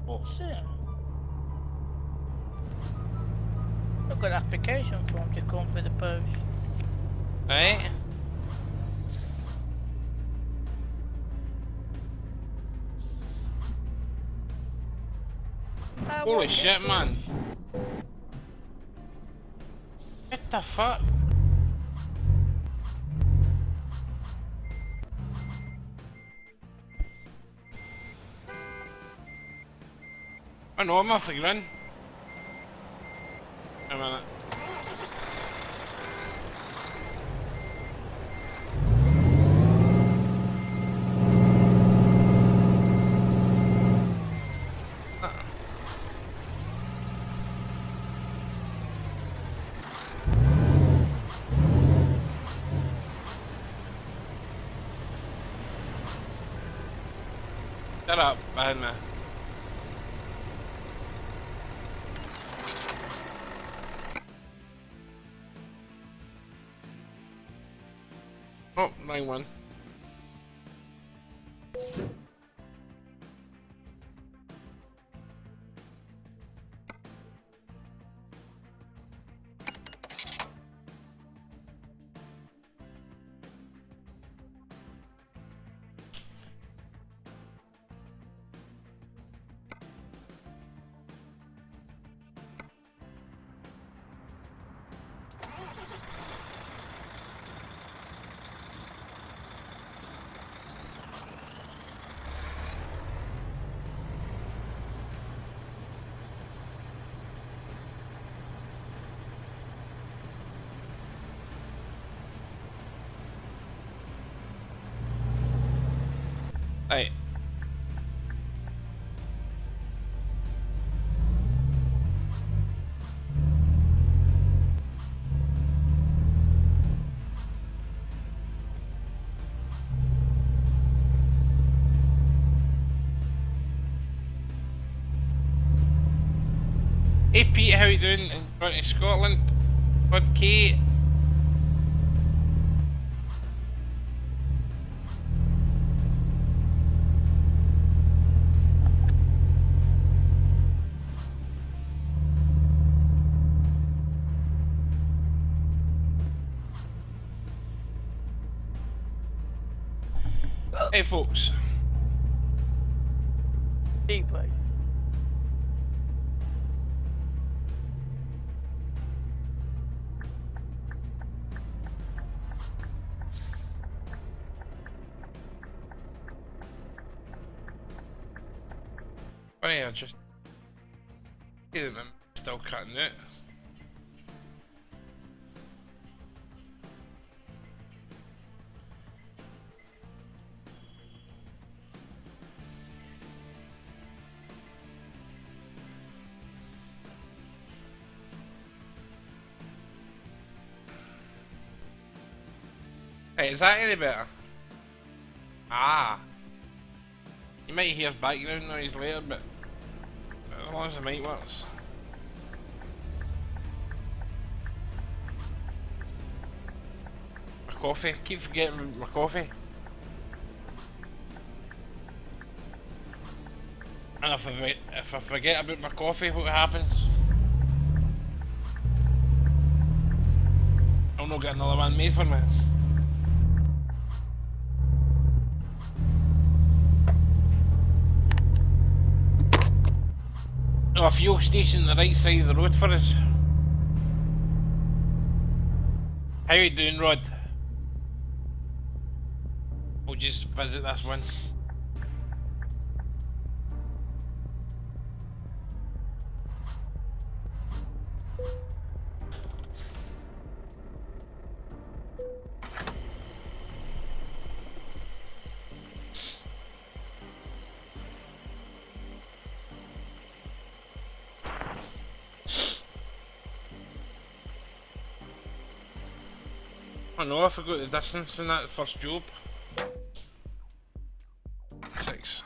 What's it? I've got an application form to come for the post. Right? Holy shit, man. What the fuck? I know, I'm off the grin. A minute. Shut up, behind me. Oh, wrong one. Right. Hey Pete, how you doing in front of Scotland? Bud Kate. Hey folks. Deeply. Funny, I just see that I'm still cutting it. Hey, is that any better? Ah. You might hear background noise later, but as long as the mic works. My coffee. Keep forgetting about my coffee. And if I forget about my coffee, what happens? I'll not get another one made for me. Oh, a fuel station on the right side of the road for us. How you doing, Rod? We'll just visit this one. I know, I forgot the distance in that first job. basics.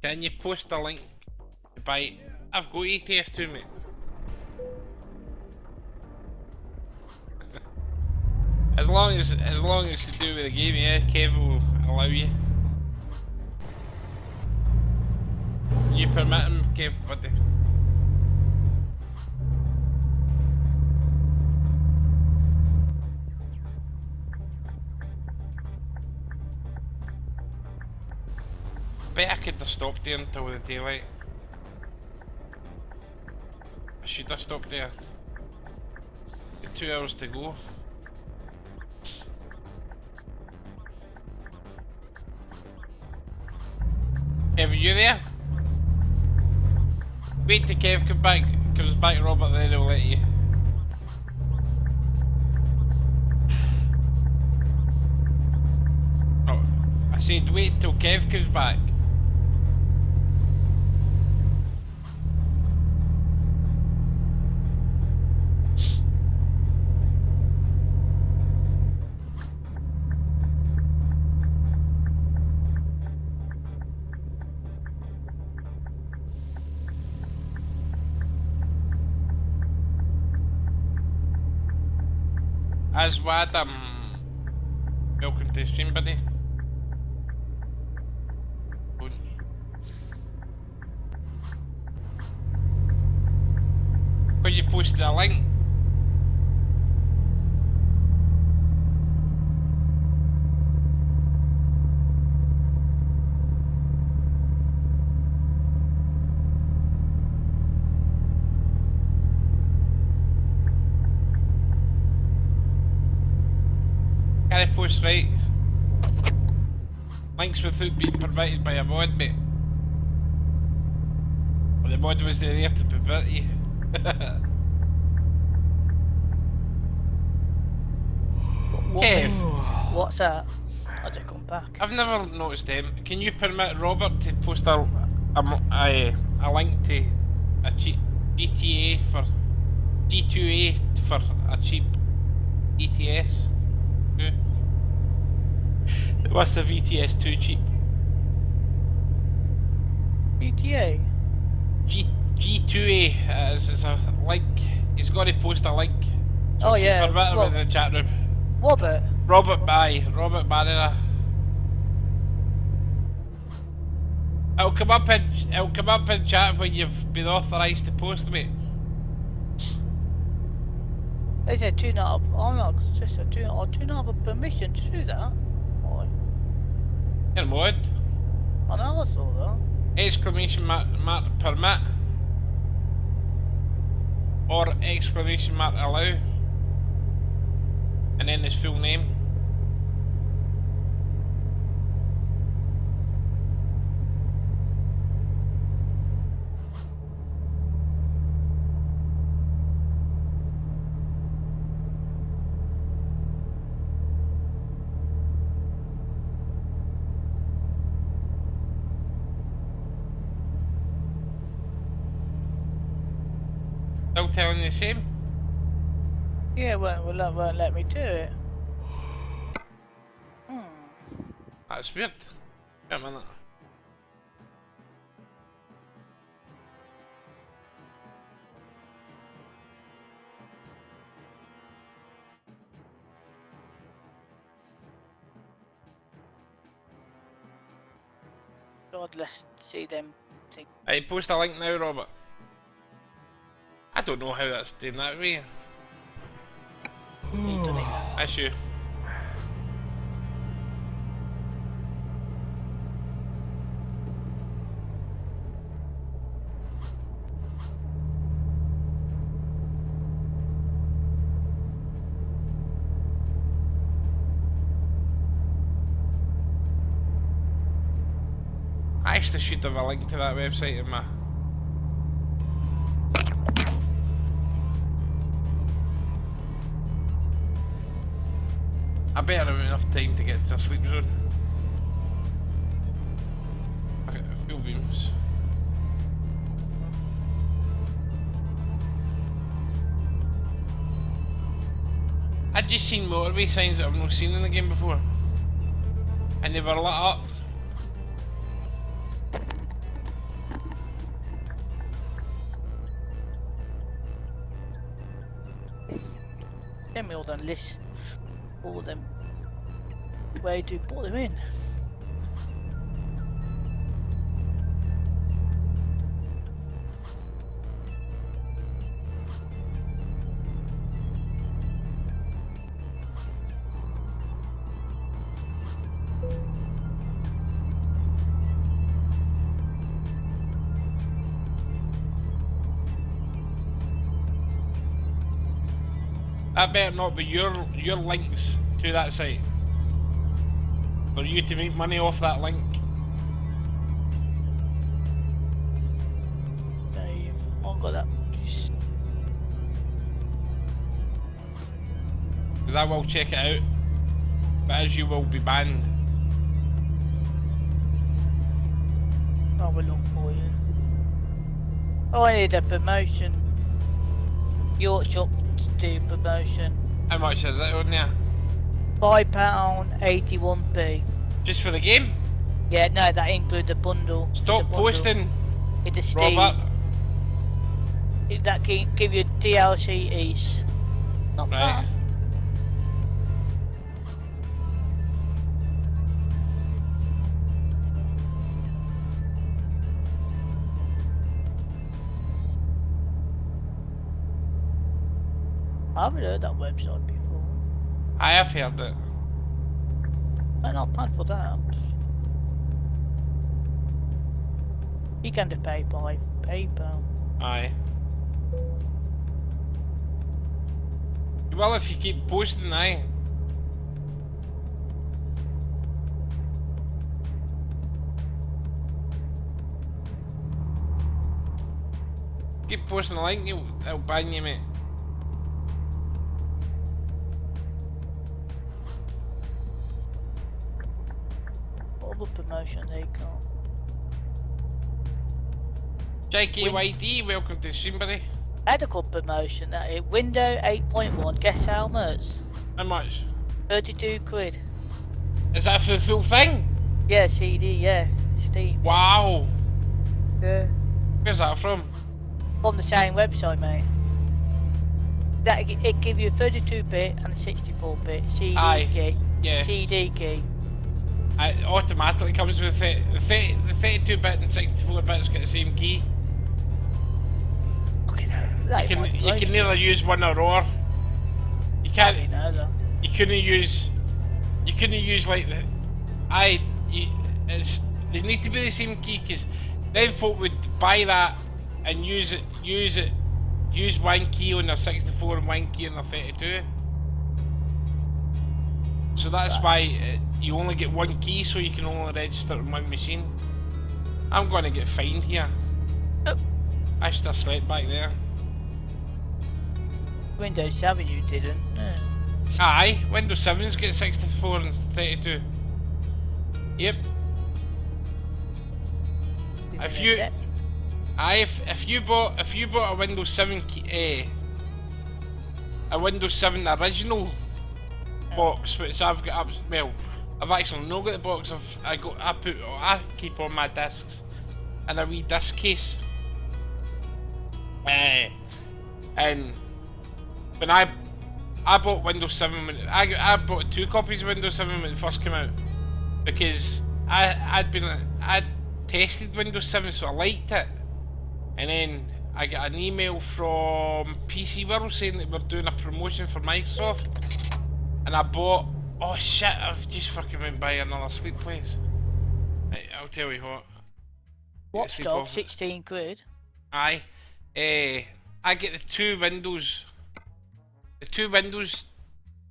Can you post a link to buy? I've got ETS too, mate. As long as it's to do with the game, yeah, Kev will allow you. You permit him, Kev, buddy. Bet I could have stopped there until the daylight. I should have stopped there. Got 2 hours to go. Kev, are you there? Wait till Kev comes back, Robert, then he'll let you. Oh, I said wait till Kev comes back. Aswad, welcome to the stream, buddy. Could you post a link? Can I post rights? Links without being permitted by a mod, mate. Well, the mod was there to pervert you. Kev, What's that? I just come back. I've never noticed them. Can you permit Robert to post a link to a cheap GTA for G2A for a cheap ETS? What's the VTS 2 cheap? GTA? G2A is a link. He's got to post a link. So Oh if you yeah. permit him in the chat room. Robert? Robert Barrera. It'll come up in chat when you've been authorised to post, mate. They said do not have, I'm not, just said do not have a permission to do that. Why? You're mod. I know I saw that. Exclamation mark permit. Or exclamation mark allow. And then his full name. Still telling you the same? Yeah, won't let me do it. That's weird. Wait a minute. God, let's see them things. Hey, post a link now, Robert. I don't know how that's done that way. That's you. I actually should have a link to that website in my... I better have enough time to get to a sleep zone. I got fuel beams. I'd just seen motorway signs that I've not seen in the game before. And they were lit up. Send me all them lists. All them. Where do you put them in? That better not be your links to that site. For you to make money off that link. Dave, I've got that. Because I will check it out. But as you will be banned. I will look for you. Oh, I need a promotion. Yorkshire do promotion. How much is it on there? £5.81p. Just for the game? Yeah, no, that includes the bundle. Stop the bundle. posting, In the Steam. Robert. That can give you DLC East. Not Right. bad. I haven't heard that website before. I have heard it. I'm not bad for that. You can just pay by PayPal. Aye. Well, if you keep posting, aye. Keep posting the link, it'll ban you, mate. What other promotion they got? JKYD, welcome to the stream, buddy. Medical promotion, that is. Window 8.1, guess how much? How much? 32 quid. Is that for the full thing? Yeah, CD, yeah. Steam. Wow. Yeah. Where's that from? On the same website, mate. That it give you a 32-bit and a 64-bit CD Aye, key. yeah. CD key. It automatically comes with the 32-bit and 64-bit's got the same key. Look at that. You can neither use one or all. You can't. You couldn't use like the. They need to be the same key because then folk would buy that and use one key on their 64 and one key on their 32. So that's why you only get one key, so you can only register on one machine. I'm going to get fined here. I should have slept back there. Windows 7 you didn't. No. Aye, Windows 7's got 64 and 32. Yep. If you bought a Windows 7 key, a Windows 7 original box, which I've got up, well, I've actually not got the box. I keep on my discs in a wee disc case. And when I bought Windows 7 when I bought 2 copies of Windows 7 when it first came out because I'd tested Windows 7, so I liked it, and then I got an email from PC World saying that we're doing a promotion for Microsoft, and I bought. Oh shit! I've just fucking went by another sleep place. Right, I'll tell you what. Watchdog, 16 quid. Aye. I get the two Windows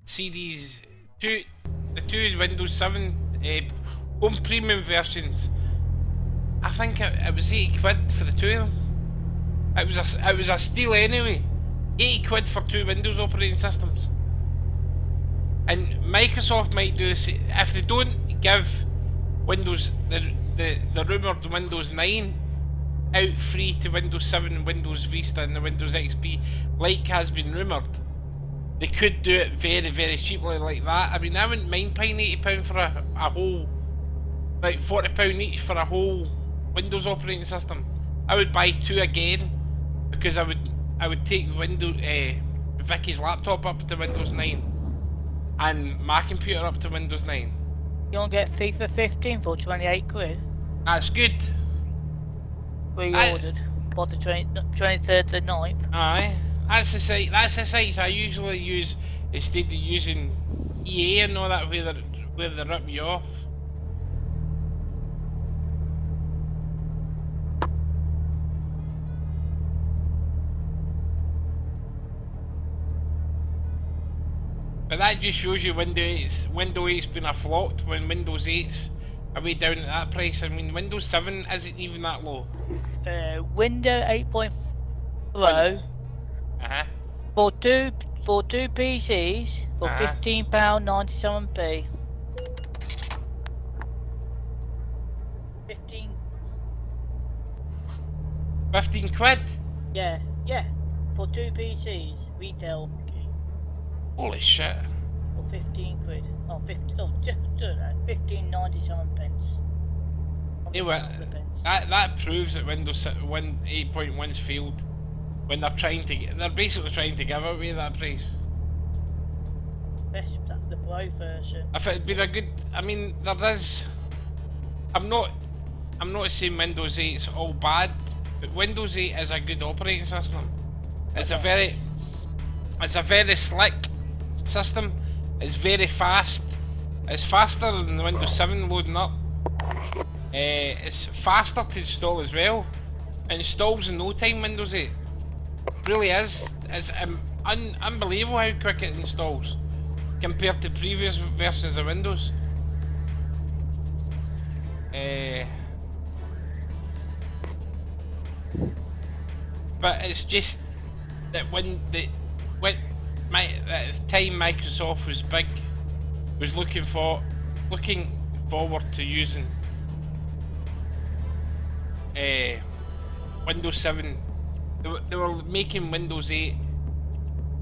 CDs, the two Windows 7 home premium versions. I think it was 80 quid for the two of them. It was a steal anyway. 80 quid for 2 Windows operating systems. And Microsoft might do this if they don't give Windows the rumoured Windows 9 out free to Windows 7, Windows Vista and the Windows XP like has been rumoured. they could do it very, very cheaply like that. I mean, I wouldn't mind paying £80 for a whole, like £40 each for a whole Windows operating system. I would buy 2 again, because I would take Vicky's laptop up to Windows 9 and my computer up to Windows 9. You want to get FIFA 15 for 28 quid? That's good. Pre-ordered for the 23rd to 9th. Aye, that's the site. That's the sites I usually use instead of using EA and all that, where they rip you off. But that just shows you Windows 8's been a flop when Windows 8's are way down at that price. I mean, Windows 7 isn't even that low. Windows 8.0 for two PCs for £15.97p. 15 quid? Yeah, for 2 PCs, retail. Holy shit. For 15 quid. Oh, 15.97 pence. Anyway, that proves that Windows 8.1's failed when they're basically trying to give away that price. That's the Pro version. If it'd been a good, I mean, there is. I'm not saying Windows 8's all bad, but Windows 8 is a good operating system. It's a very slick system. It's very fast. It's faster than the Windows 7 loading up. It's faster to install as well. It installs in no time, Windows 8. Really is. It's unbelievable how quick it installs compared to previous versions of Windows. But it's just that at the time Microsoft was looking forward to using Windows 7. They were making Windows 8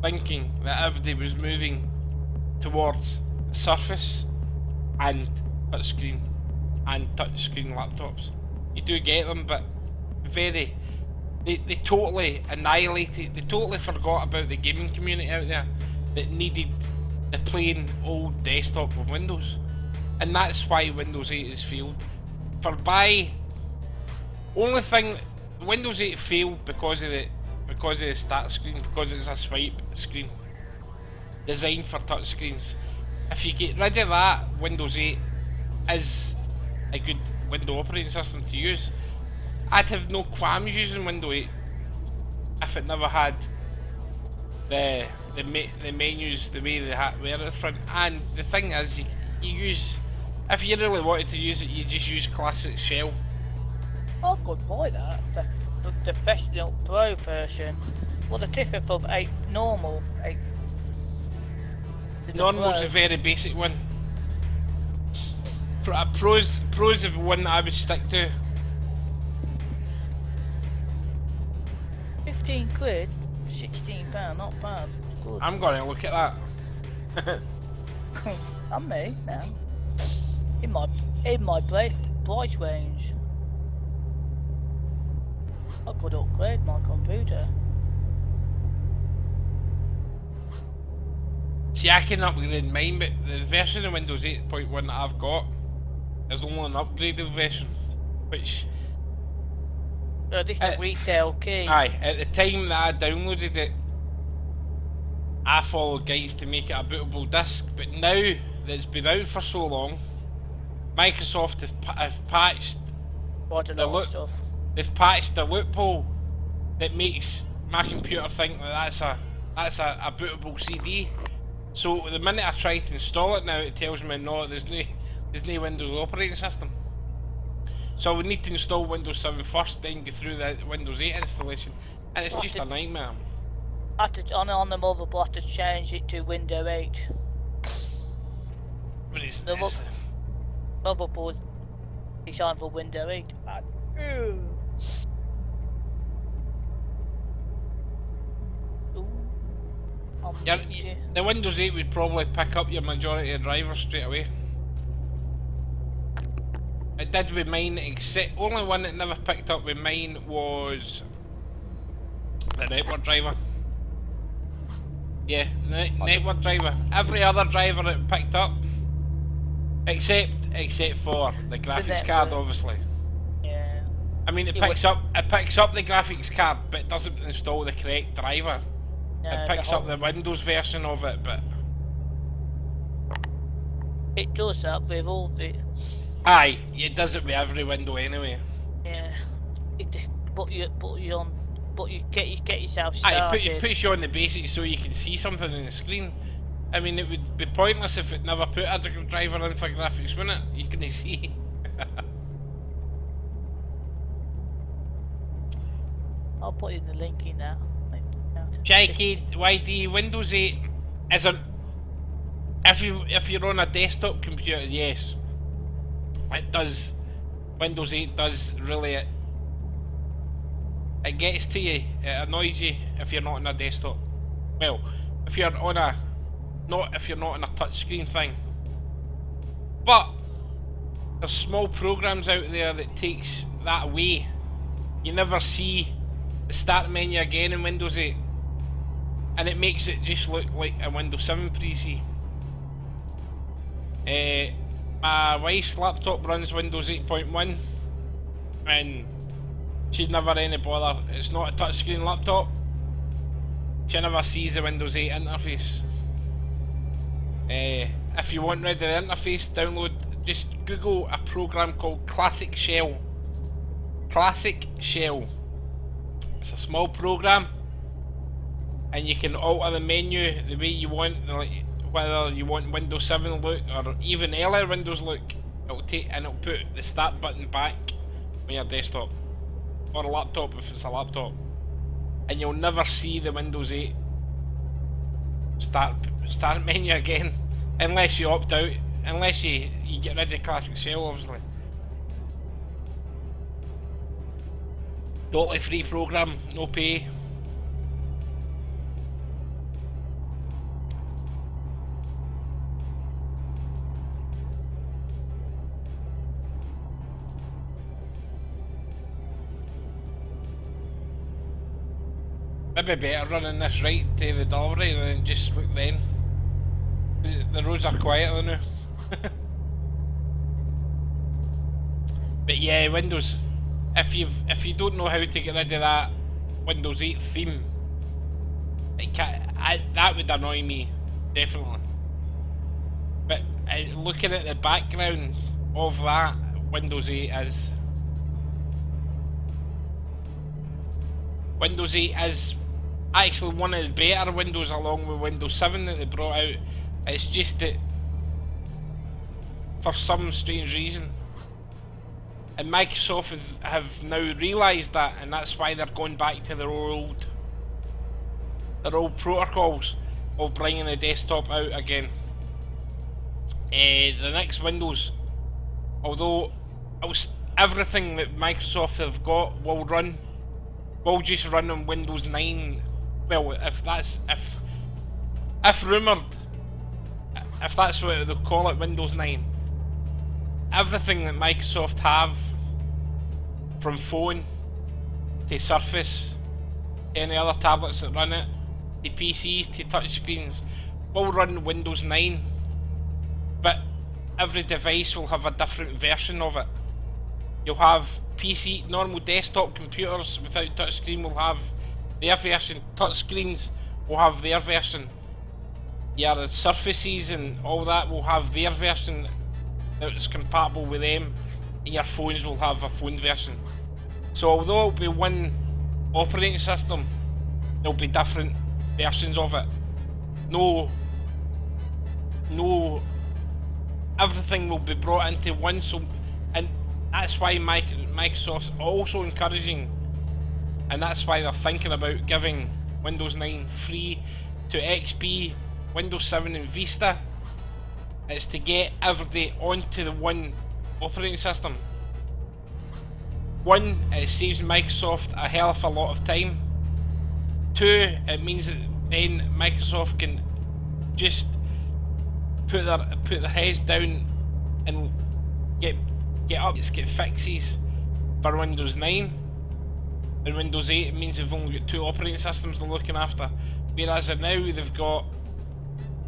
thinking that everybody was moving towards Surface and touchscreen laptops. You do get them, but they totally annihilated, they totally forgot about the gaming community out there that needed the plain old desktop of Windows. And that's why Windows 8 has failed. Only thing, Windows 8 failed because of the start screen, because it's a swipe screen designed for touchscreens. If you get rid of that, Windows 8 is a good window operating system to use. I'd have no qualms using Windows 8 if it never had the menus the way they were at the front. And the thing is, you use, if you really wanted to use it, you just use classic shell. I could buy that. The professional Pro version. What the difference from 8 normal? 8. Normal's a very basic one. Pro's the one that I would stick to. 15 quid, £16, not bad. Good. I'm gonna look at that. I'm me now. In my price range. I could upgrade my computer. See, I can upgrade mine, but the version of Windows 8.1 that I've got is only an upgraded version, which... This is retail key. Aye, at the time that I downloaded it, I followed guides to make it a bootable disc, but now that it's been out for so long, Microsoft have patched stuff. They've patched the loophole that makes my computer think that that's a bootable CD. So the minute I try to install it now, it tells me no, there's no Windows operating system. So I would need to install Windows 7 first, then go through the Windows 8 installation, and it's just a nightmare. On the motherboard, I had to change it to Windows 8. But it's The motherboard designed for Windows 8. I'm Yeah, with you. the Windows 8 would probably pick up your majority of drivers straight away. It did with mine, except only one that never picked up with mine was the network driver. Yeah, network driver. Every other driver it picked up, except for the graphics card, network. obviously. Yeah. I mean, it It picks up the graphics card, but it doesn't install the correct driver. It picks up the Windows version of it, but it does that with all the. aye, it does it with every window anyway. Yeah. It just put you on, but you get yourself Aye, started. it puts you on the basics so you can see something on the screen. I mean, it would be pointless if it never put a driver in for graphics, wouldn't it? You can see. I'll put in the link in now. Jakey, YD, Windows 8 isn't. If you're on a desktop computer, yes, it does. Windows 8 does really it. It gets to you. It annoys you if you're not on a desktop. Well, if you're on a if you're not on a touchscreen thing. But there's small programs out there that takes that away. You never see the start menu again in Windows 8. And it makes it just look like a Windows 7 PC. My wife's laptop runs Windows 8.1 and she's never any bother. It's not a touchscreen laptop. She never sees the Windows 8 interface. If you want rid of the interface, download, just Google a program called Classic Shell. Classic Shell. It's a small program, and you can alter the menu the way you want, like whether you want Windows 7 look or even earlier Windows look. It'll put the start button back on your desktop or a laptop if it's a laptop, and you'll never see the Windows 8 start menu again unless you opt out, unless you get rid of Classic Shell, obviously. Totally free program, no pay. Maybe better running this right to the delivery than just look then. The roads are quieter now. But yeah, Windows. If you don't know how to get rid of that Windows 8 theme, that would annoy me, definitely. But looking at the background of that, Windows 8 is actually one of the better Windows along with Windows 7 that they brought out. It's just that for some strange reason, and Microsoft have now realised that, and that's why they're going back to their old protocols of bringing the desktop out again. The next Windows, although everything that Microsoft have got will just run on Windows 9. Well, if rumoured, if that's what they call it, Windows 9. Everything that Microsoft have, from phone to Surface, any other tablets that run it, to PCs to touchscreens, will run Windows 9. But every device will have a different version of it. You'll have PC, normal desktop computers without touchscreen will have their version, touchscreens will have their version. Your Surfaces and all that will have their version that's compatible with them, and your phones will have a phone version. So although it'll be one operating system, there'll be different versions of it. No, everything will be brought into one. So, and that's why Microsoft's also encouraging, and that's why they're thinking about giving Windows 9 free to XP, Windows 7 and Vista. It's to get everybody onto the one operating system. One, it saves Microsoft a hell of a lot of time. Two, it means that then Microsoft can just put their heads down and get fixes for Windows 9. And Windows 8 means they've only got 2 operating systems they're looking after. Whereas now they've got,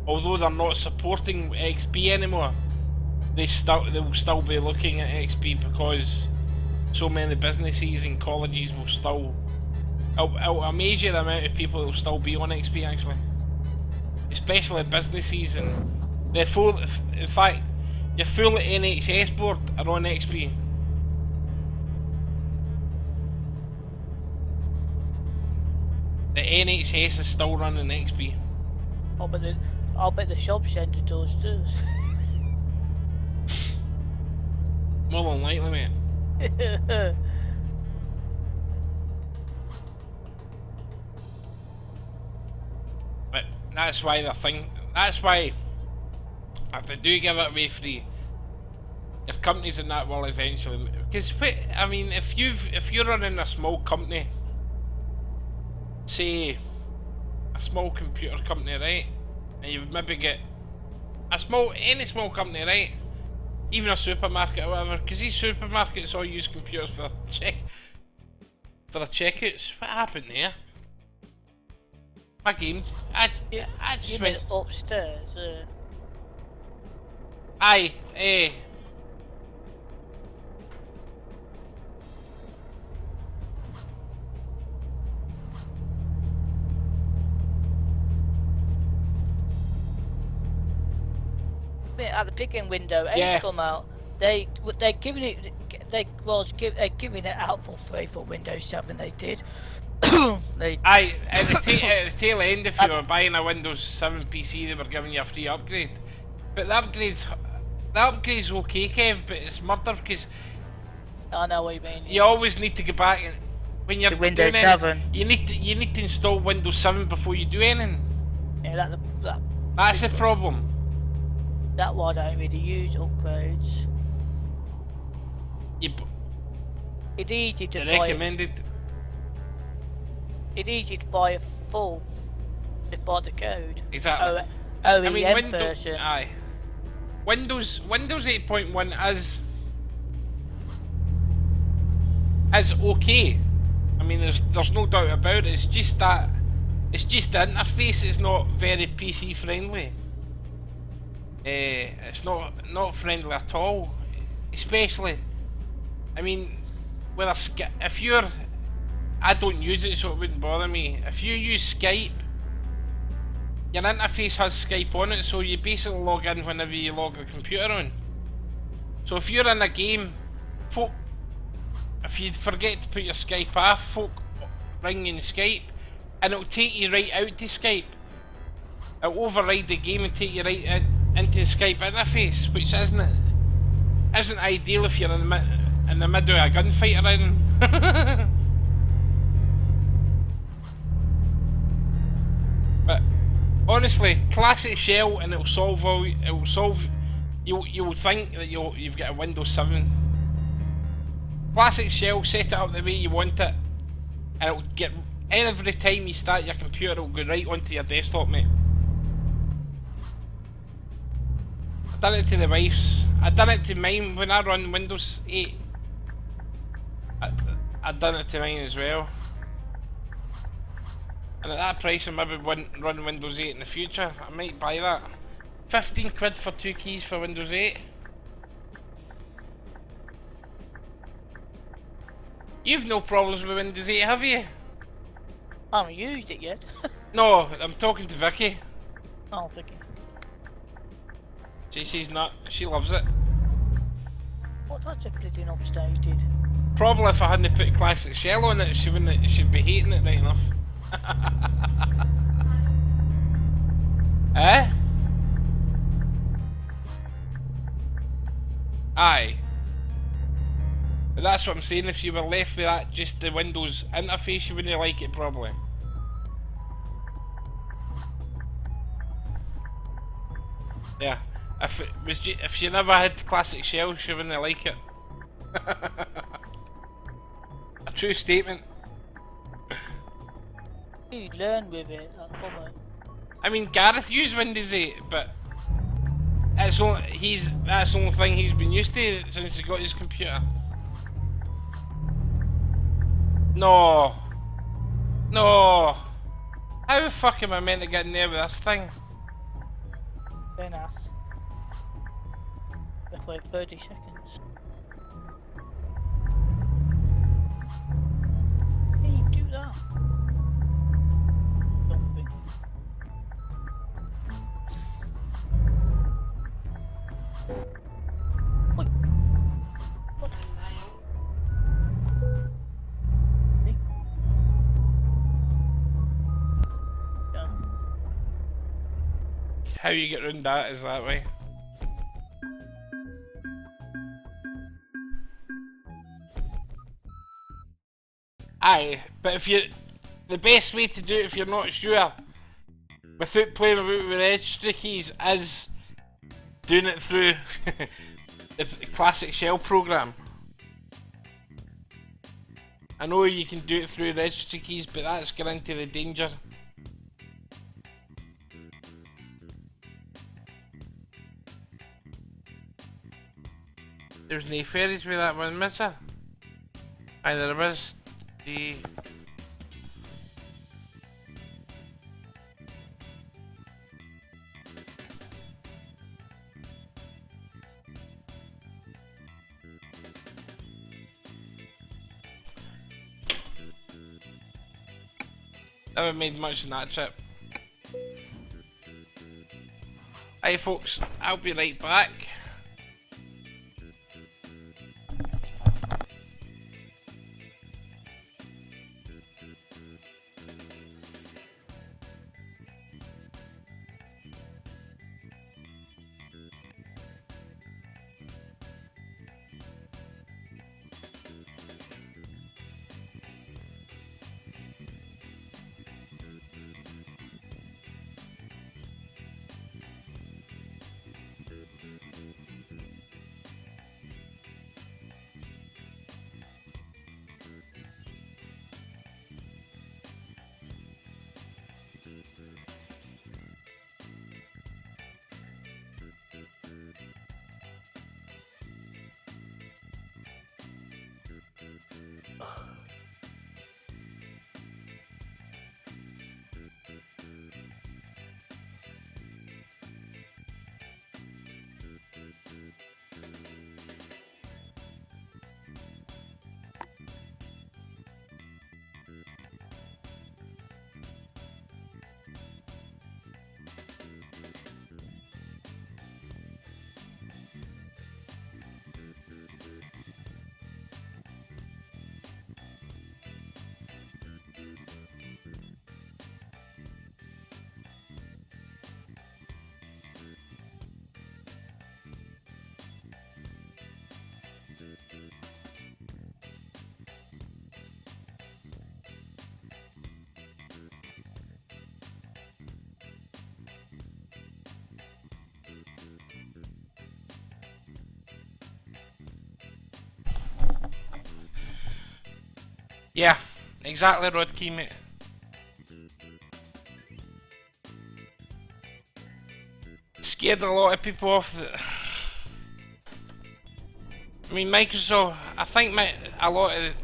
although they're not supporting XP anymore, they'll still be looking at XP because so many businesses and colleges will still. It'll amaze you the amount of people that will still be on XP actually, especially businesses and the full. In fact, your full NHS board are on XP. The NHS is still running XP. I'll bet the shop centre does too. More than likely, mate. But that's why that's why if they do give it away free, if companies in that will eventually, because I mean, if you're running a small company, say a small computer company, right, and you've maybe get any small company, right, even a supermarket or whatever, because these supermarkets all use computers for the checkouts. What happened there? My game. I just went upstairs. Aye, At the picking window, Yeah. come out. They're giving it out for free for Windows 7. They did. aye. At the tail end, if you were buying a Windows 7 PC, they were giving you a free upgrade. But the upgrade's okay, Kev, but it's murder because I know what you mean. you always need to go back and when you're Windows doing 7. you need to install Windows 7 before you do anything. Yeah, That's the problem. that's why I don't really use upgrades. It's easy to They're buy. recommended. It's easy to buy a full. Just buy the code. Exactly. OEM version. Aye. Windows 8.1 is okay. I mean, there's no doubt about it. It's just the interface is not very PC friendly. It's not friendly at all. Especially, I mean, with I don't use it, so it wouldn't bother me. If you use Skype, your interface has Skype on it, so you basically log in whenever you log the computer on. So if you're in a game, if you forget to put your Skype off, folk ring in Skype, and it'll take you right out to Skype. It'll override the game and take you right into the Skype interface, which isn't ideal if you're in the middle of a gunfight or anything. But honestly, classic shell and it'll solve. You'll think that you've got a Windows 7. Classic shell, set it up the way you want it, and it'll get every time you start your computer, it'll go right onto your desktop, mate. I done it to the wife's. I done it to mine when I run Windows 8. I done it to mine as well. And at that price, I maybe run Windows 8 in the future. I might buy that. 15 quid for 2 keys for Windows 8. You've no problems with Windows 8, have you? I haven't used it yet. No, I'm talking to Vicky. Oh, Vicky. She's not. She loves it. What's that bloody updated? Probably if I hadn't put classic shell on it, she'd be hating it right enough. Eh? Aye. But that's what I'm saying, if you were left with that, just the Windows interface, you wouldn't like it probably. Yeah. If she never had classic shell, she wouldn't like it. A true statement. You learn with it, that's the problem. I mean, Gareth used Windows 8, but that's the only thing he's been used to since he got his computer. No. No. How the fuck am I meant to get in there with this thing? Very nice. That's like 30 seconds. How you do that? Don't think. Wait. What? See? Yeah. How you get around that is that way. Aye, but if you're... The best way to do it if you're not sure, without playing about with registry keys, is doing it through the classic shell program. I know you can do it through registry keys, but that's getting into the danger. There's no fairies with that one, mister. Aye, there is. The... Never made much in that trip. Hey folks, I'll be right back. Yeah, exactly, Rodkey, mate. Scared a lot of people off. I mean, Microsoft. I think a lot of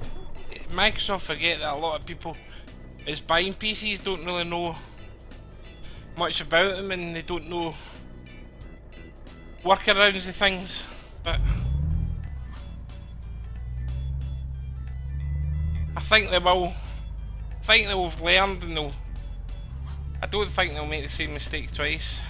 Microsoft forget that a lot of people is buying PCs don't really know much about them, and they don't know workarounds of things. But I think they will. I think they'll have learned, and they'll. I don't think they'll make the same mistake twice.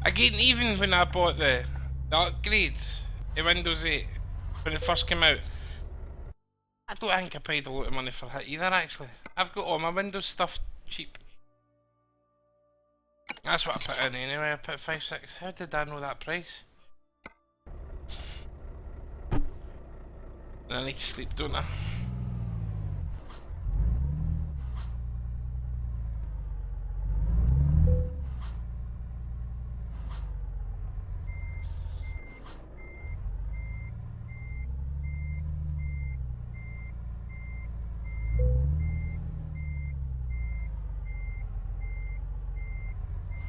Again, even when I bought the upgrades, the Windows 8, when it first came out, I don't think I paid a lot of money for that either, actually. I've got all my Windows stuff cheap. That's what I put in anyway. I put 5.6. How did I know that price? I need to sleep, don't I?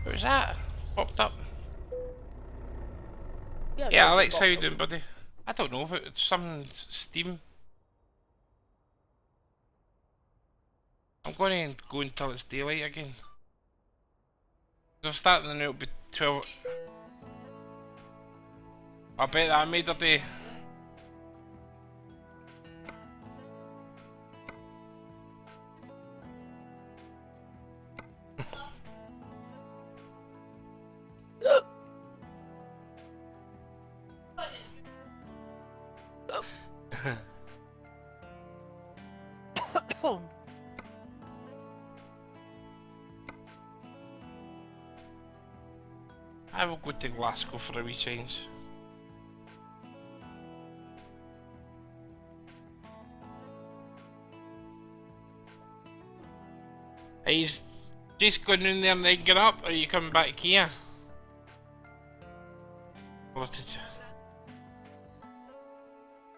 What was that? Popped up. Yeah, Alex, how you doing, buddy? I don't know, but it's some Steam. I'm going to go until it's daylight again. If starting the now it'll be 12. I bet that made a day. I will go to Glasgow for a wee change. Are you just going in there and then get up, or are you coming back here? What did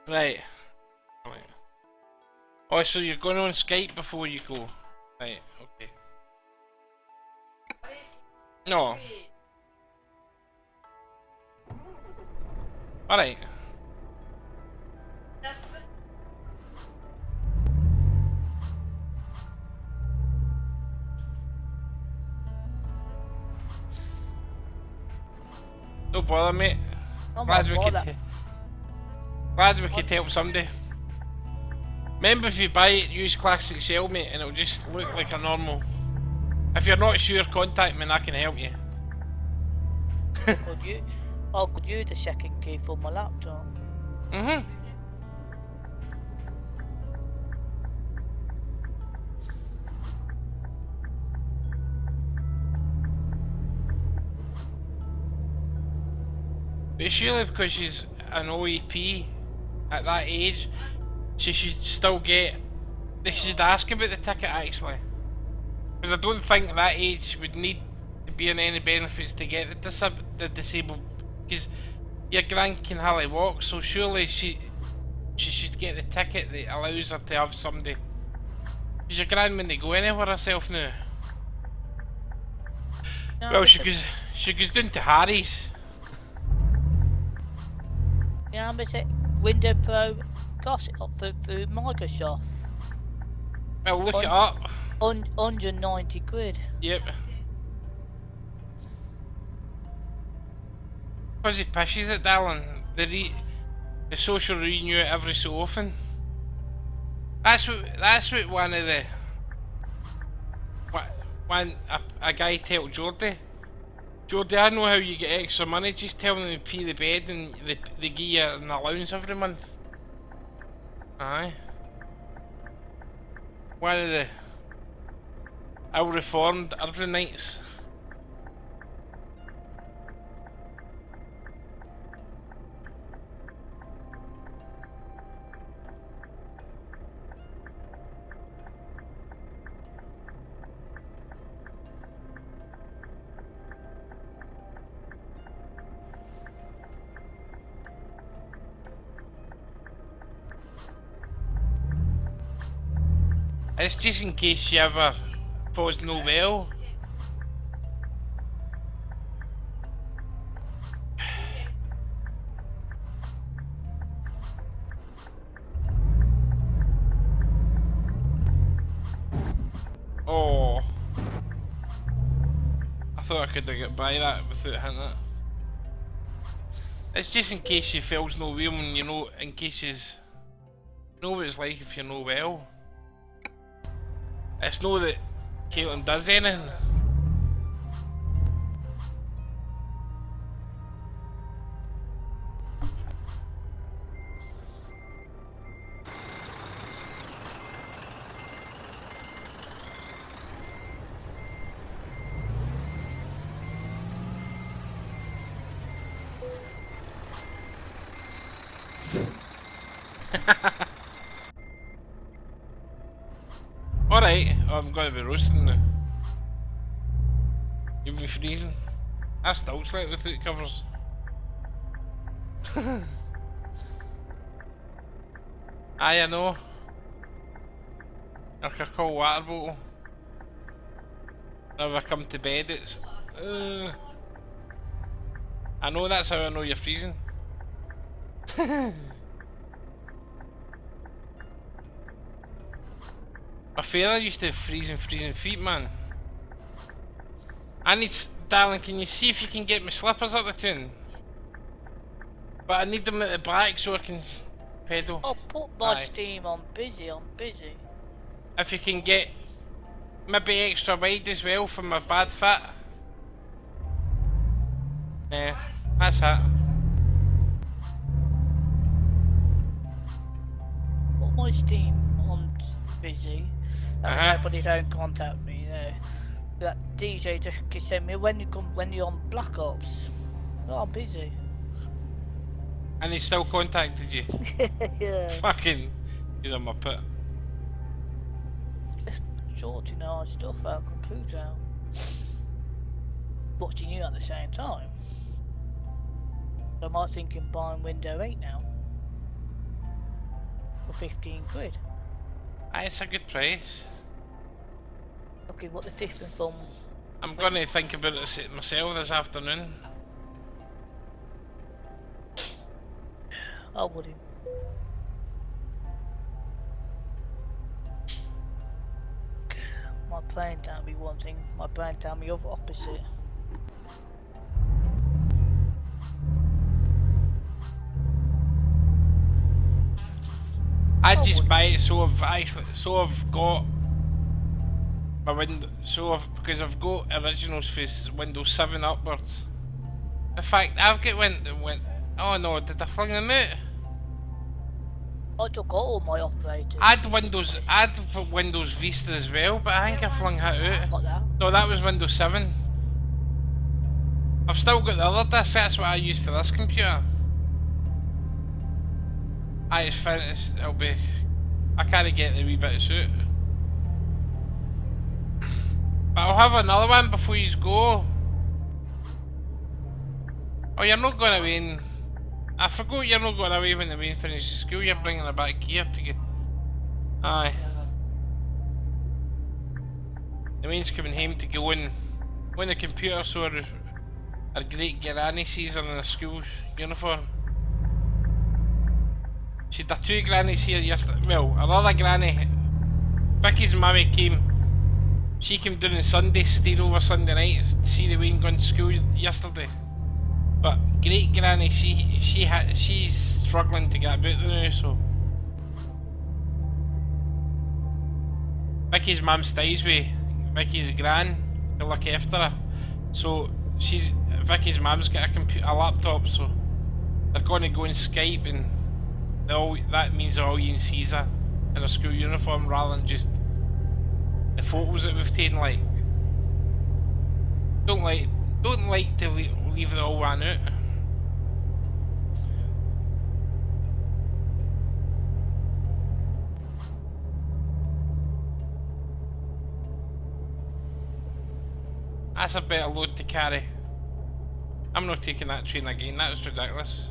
you... Right. Oh, so you're going on Skype before you go? Right, okay. No. Alright. Don't bother, mate. Glad we could help somebody. Remember, if you buy it, use Classic Shell, mate, and it'll just look like a normal. If you're not sure, contact me and I can help you. Could use the second key for my laptop. But surely because she's an OEP at that age, she should still get... They should ask about the ticket actually. Because I don't think at that age would need to be on any benefits to get the disabled... Because your gran can hardly walk, so surely she should get the ticket that allows her to have somebody. Because your gran wouldn't go anywhere herself now. No, Well, she goes down to Harry's. Yeah, how much Window Pro cost it through Microsoft? Well, look it up. 190 quid. Yep. Because he pishes it, darling. The social renew it every so often. That's what one of the... A guy told Jordy. Jordy, I know how you get extra money, just tell them to pee the bed and they give you an allowance every month. Aye. One of the ill-reformed every nights. It's just in case she ever falls no well. Oh. I thought I could have got by that without hitting it. It's just in case she feels no well and you know, in case she's... You know what it's like if you're no well. It's not that Caitlin does anything. Alright, I'm gonna be roasting now. You'll be freezing. I still slept without covers. Aye, I know. Like a cold water bottle. Whenever I come to bed, it's. I know that's how I know you're freezing. My father used to have freezing feet, man. I need. Darling, can you see if you can get my slippers up the tune? But I need them at the back so I can pedal. I'll put my Aye. Steam on busy, I'm busy. If you can get maybe extra wide as well for my bad fit. Nah, that's it. Put my Steam on busy. Uh-huh. Nobody don't contact me, you know. That DJ just can send me when you're on Black Ops. Oh, I'm busy. And he still contacted you. Yeah. Fucking, you're a muppet. It's short, you know, I still found computer. Watching you at the same time. So I might think of buying Windows 8 now. For 15 quid. Aye, it's a good price. Okay, what the difference from... I'm gonna think about it myself this afternoon. I wouldn't. My brain tell me one thing, my brain tell me other opposite. I just buy it so I've got my window, because I've got originals for Windows 7 upwards. In fact, I've got oh no, did I fling them out? I took all my operators. I'd Windows Vista as well, but I think I flung that out. Got that. No, that was Windows 7. I've still got the other disc, that's what I use for this computer. Aye, it's finished, it'll be... I can't get the wee bit of suit. But I'll have another one before you go. Oh, you're not going away in... I forgot you're not going away when the main finishes school, you're bringing her back here to get... Aye. The main's coming home to go in when the computer saw her great granny sees her in a school uniform. She'd had two grannies here yesterday. Well, another granny. Vicky's mummy came. She came down on Sunday, stayed over Sunday night to see the Wayne going to school yesterday. But great granny, she's struggling to get about now, so. Vicky's mum stays with Vicky's gran to look after her. So Vicky's mum's got a laptop, so they're going to go on Skype and that means all you can see is her in a school uniform rather than just the photos that we've taken. Like, don't like to leave it all one out. That's a better load to carry. I'm not taking that train again, that was ridiculous.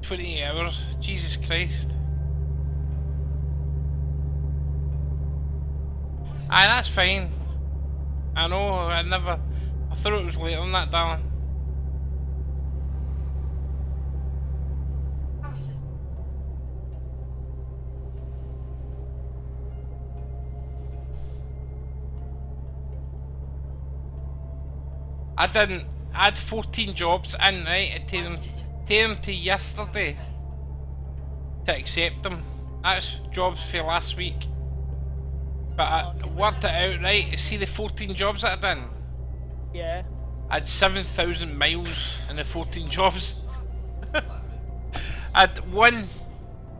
$28 hours, Jesus Christ. Aye, that's fine. I know, I thought it was later than that, darling. I had 14 jobs in, right? I take them to yesterday to accept them. That's jobs for last week. But I worked it out, right? See the 14 jobs that I done? Yeah. I had 7,000 miles in the 14 jobs. I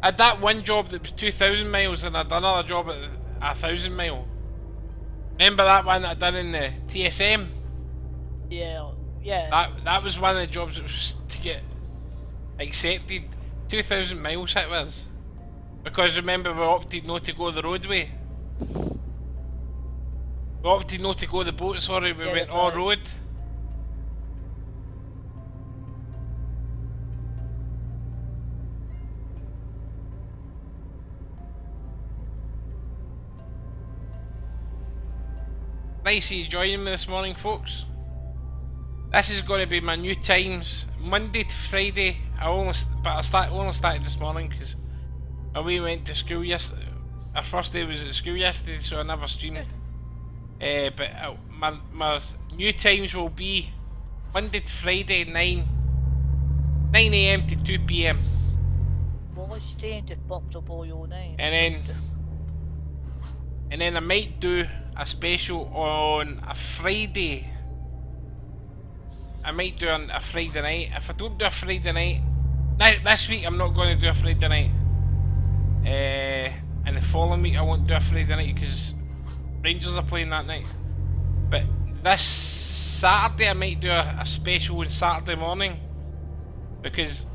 had that one job that was 2,000 miles and I'd done another job at 1,000 mile. Remember that one that I done in the TSM? Yeah, Yeah. That was one of the jobs that was to get accepted. 2,000 miles it was. Because remember we opted not to go the roadway. We opted not to go the boat, sorry, we Yeah, went the all boat. road. Nice of you joining me this morning, folks. This is going to be my new times, Monday to Friday. Only started this morning because we went to school yesterday. Our first day was at school yesterday, so I never streamed. But my new times will be Monday to Friday, 9 AM to 2 PM. Why Steam just popped up all your names? And then I might do a special on a Friday. I might do a Friday night. If I don't do a Friday night, this week I'm not going to do a Friday night. And the following week I won't do a Friday night because Rangers are playing that night. But this Saturday I might do a special on Saturday morning because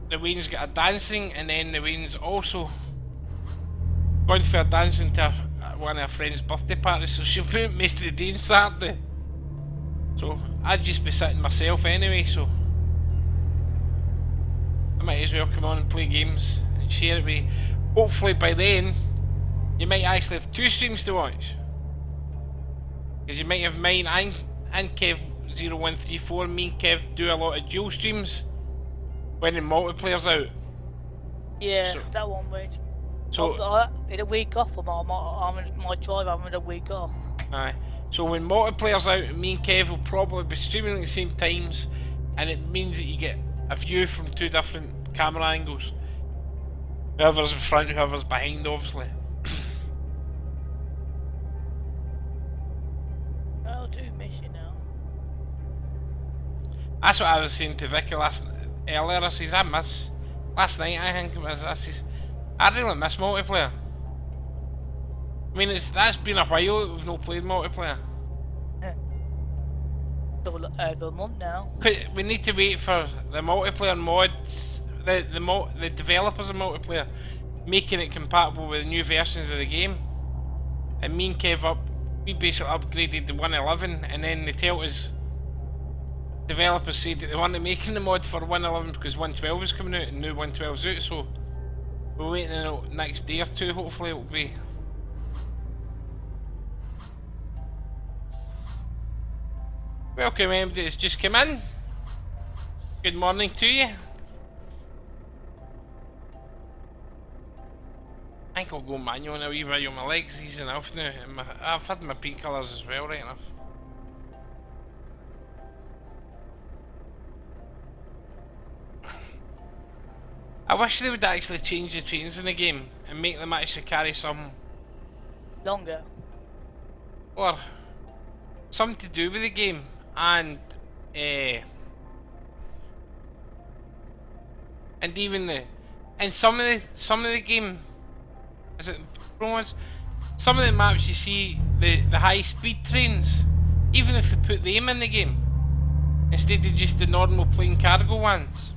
the Wayne's got a dancing, and then the Wayne's also going for a dancing to one of her friend's birthday parties, so she'll put most of the day on Saturday. So I'd just be sitting myself anyway, so I might as well come on and play games and share it with you. Hopefully by then you might actually have 2 streams to watch, because you might have mine and Kev0134. Me and Kev do a lot of dual streams when the multiplayer's out. Yeah, So- that one week. So I in a week off. I'm in my drive. I'm in a week off. aye. So when multiplayer's out, me and Kev will probably be streaming at the same times, and it means that you get a view from 2 different camera angles. Whoever's in front, whoever's behind, obviously. I do miss you now. That's what I was saying to Vicky earlier. I says I miss last night. I think it was. I says I really miss multiplayer. I mean, that's been a while that we've not played multiplayer. Over a month now. We need to wait for the multiplayer mods, the developers of multiplayer, making it compatible with the new versions of the game. And me and Kev we basically upgraded the 1.11, and then they tell us, developers said that they weren't making the mod for 1.11 because 1.12 is coming out, and now 1.12's out, so we're waiting the next day or two, hopefully it'll be. Welcome everybody that's just come in. Good morning to you. I think I'll go manual now, wee bit on my legs, easy enough now. And I've had my painkillers as well, right enough. I wish they would actually change the trains in the game and make them actually carry some, Longer. or something to do with the game, and even some of the game, is it pro ones? Some of the maps you see the high speed trains, even if they put them in the game instead of just the normal plain cargo ones.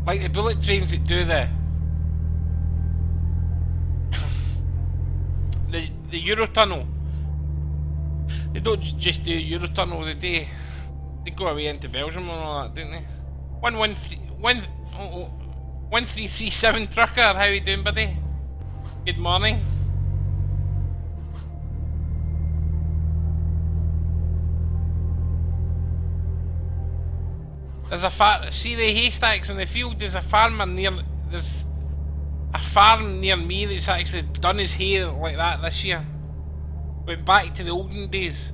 Like the bullet trains that do the Eurotunnel. They don't just do Eurotunnel, they go away into Belgium and all that, don't they? 1337 Trucker, how you doing, buddy? Good morning. There's see the haystacks in the field, there's a farm near me that's actually done his hay like that this year. Went back to the olden days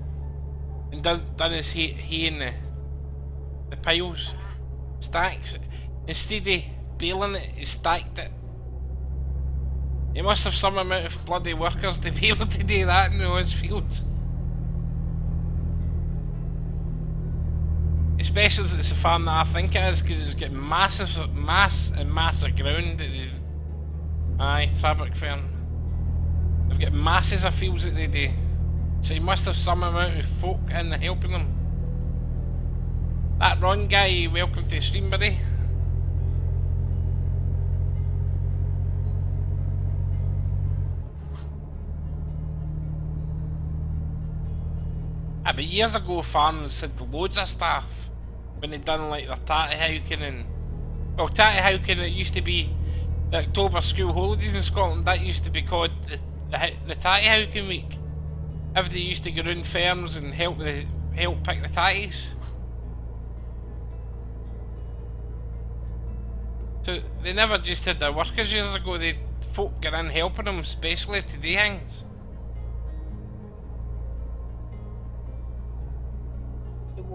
and done his hay in the piles, stacks. Instead of baling it, he stacked it. He must have some amount of bloody workers to be able to do that in his fields. Especially if it's a farm that I think it is, because it's got mass of ground that they've. Aye, fabric firm. They've got masses of fields that they do. So he must have some amount of folk in helping him. That Ron guy, welcome to the stream, buddy. But years ago farms had loads of staff when they done like their tatty howking and... Well, tatty howking, it used to be the October school holidays in Scotland, that used to be called the tatty howking week. Everybody used to go round farms and help pick the tatties. So they never just had their workers years ago, they folk get in helping them, especially to do things.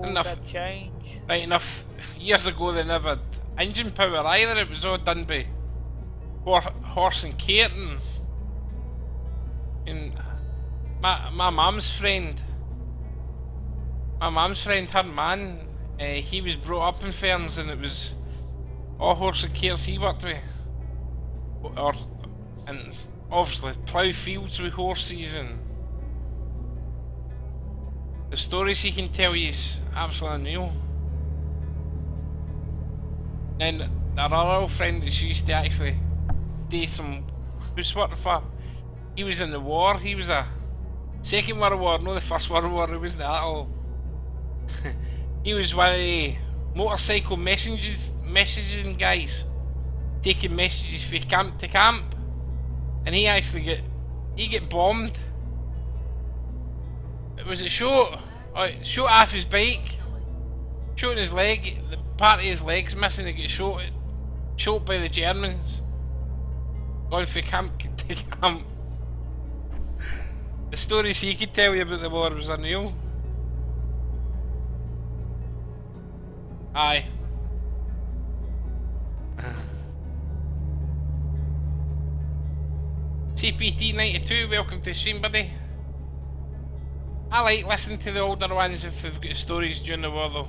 Enough change. Right enough, years ago they never had engine power either, it was all done by horse and cart and my mum's friend, her man, he was brought up in farms and it was all horse and carts he worked with. And obviously plough fields with horses, and the stories he can tell you is absolutely unreal. And our other friend that she used to actually do some housework for, he was in the war, he was a Second World War, not the First World War, he wasn't at all. He was one of the motorcycle messaging guys, taking messages from camp to camp, and he actually get bombed. Was it shot? Shot off his bike, shot in his leg, the part of his leg's missing, he gets shot by the Germans. Going from camp to camp. The stories he could tell you about the war was unreal. Aye. CPT92, welcome to the stream, buddy. I like listening to the older ones if they've got stories during the war though.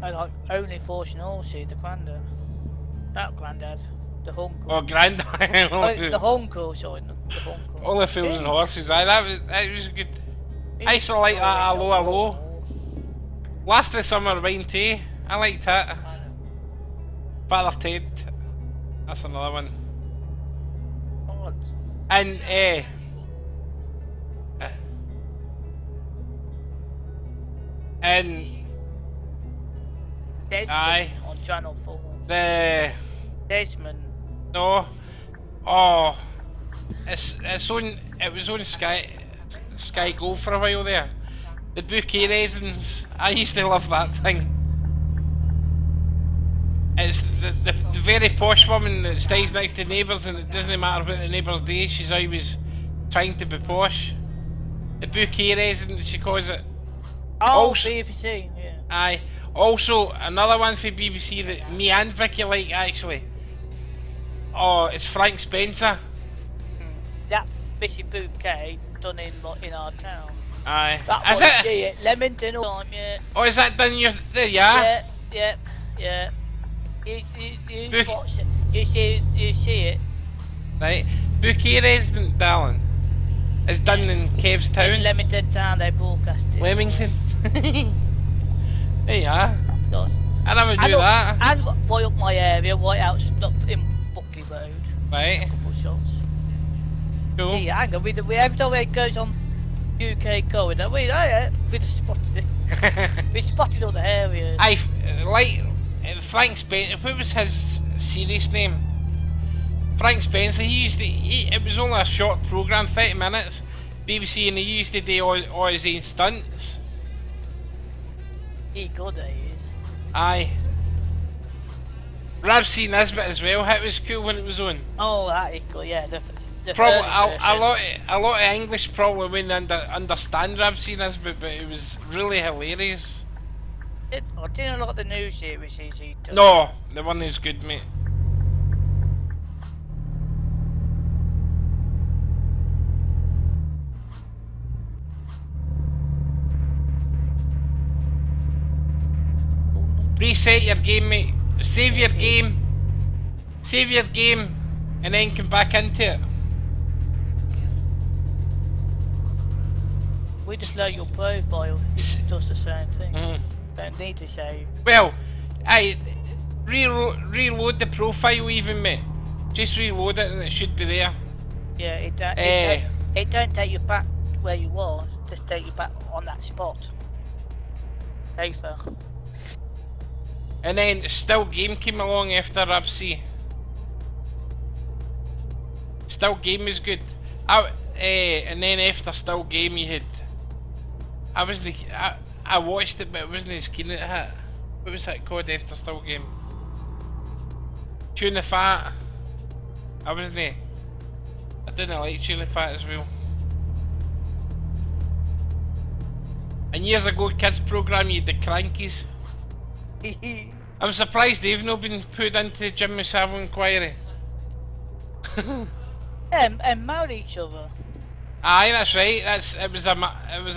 I like Only Fortune Horsey, the granddad. Not granddad, the uncle. Oh, granddad. The uncle, sorry, the uncle. All the Fools and Horses, aye, that was good. I used to like that hello. Last of the Summer Wine Tea, I liked it. Father Ted, that's another one. And Desmond aye, on Channel 4. the Desmond. no, oh, it was on Sky Go for a while there. The bouquet raisins, I used to love that thing. It's the very posh woman that stays next to neighbours, and it doesn't matter what the neighbours do, she's always trying to be posh. The bouquet raisins, she calls it. Oh, Also- BBC, yeah. Aye. Also, another one for BBC that me and Vicky like actually. Oh, it's Frank Spencer. That fishy bouquet done in our town. Aye. That Is was it? it. Leamington all the time, yeah. Oh, is that done there? Yeah. Yeah. You Book- watch it. You see it. Right. Bouquet resident, darling. Is done in Kev's In town. Leamington town they broadcast it. Leamington. There you are. So, I never and knew that. And right up my area, right out up in Buckley Road. Right. Couple shots. Cool. Yeah, hang on. We every time it goes on UK corridor, we just spotted it. We spotted all the areas. Like Frank Spencer. What was his serious name? Frank Spencer. It was only a short program, 30 minutes. BBC, and he used to do all his own stunts. He good, he is. Aye. Rab C. Nisbet as well. It was cool when it was on. Oh, that is good. Yeah, the Probably early version. a lot of English probably wouldn't understand Rab C. Nisbet, but it was really hilarious. I didn't like the new series he does. No, the one is good, mate. Reset your game, mate. Save your game. Save your game, and then come back into it. We just know your profile. It does the same thing. Mhm. Don't need to show you. Well, I reload the profile even, mate. Just reload it and it should be there. Yeah, Eh. it don't take you back where you was. Just take you back on that spot. Safer. And then Still Game came along after Rubsy. Still Game is good. And then after Still Game you had... I watched it but I wasn't as keen at it. What was that called after Still Game? Tuna Fat. I didn't like Tuna Fat as well. And years ago, kids programme you had the Crankies. I'm surprised they've not been put into Jimmy Savile Inquiry. and married each other. Aye, that's right. It was a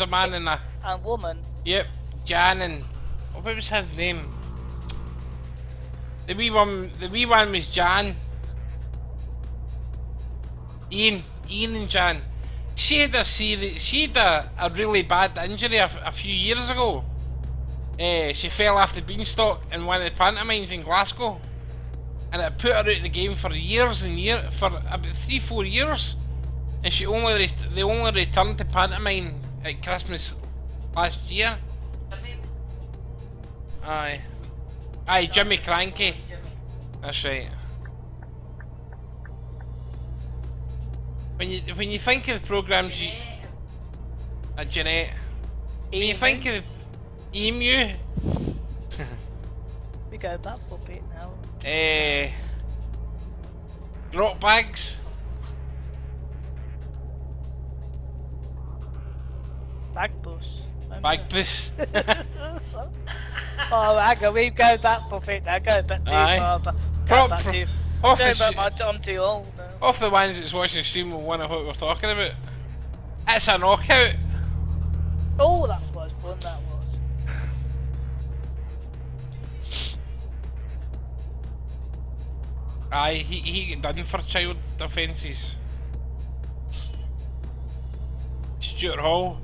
man and a... And woman. Yep, Jan and... Oh, what was his name? The wee one was Jan. Ian and Jan. She had a really bad injury a few years ago. She fell off the beanstalk in one of the pantomimes in Glasgow, and it put her out of the game for years and years, for about 3-4 years. And they only returned to pantomime at Christmas last year. Aye, Jimmy Cranky. That's right. When you think of the programmes, Jeanette. When you think of Emu. We go back for a bit now. Drop bags. Bag bus. Bag bus. Oh, hang on, we go back for a bit now. Go back too far. I'm too old now. Off the ones that's watching the stream will wonder what we're talking about. It's a knockout. Oh, that was fun, that was. Aye, he got done for child offences. Stuart Hall.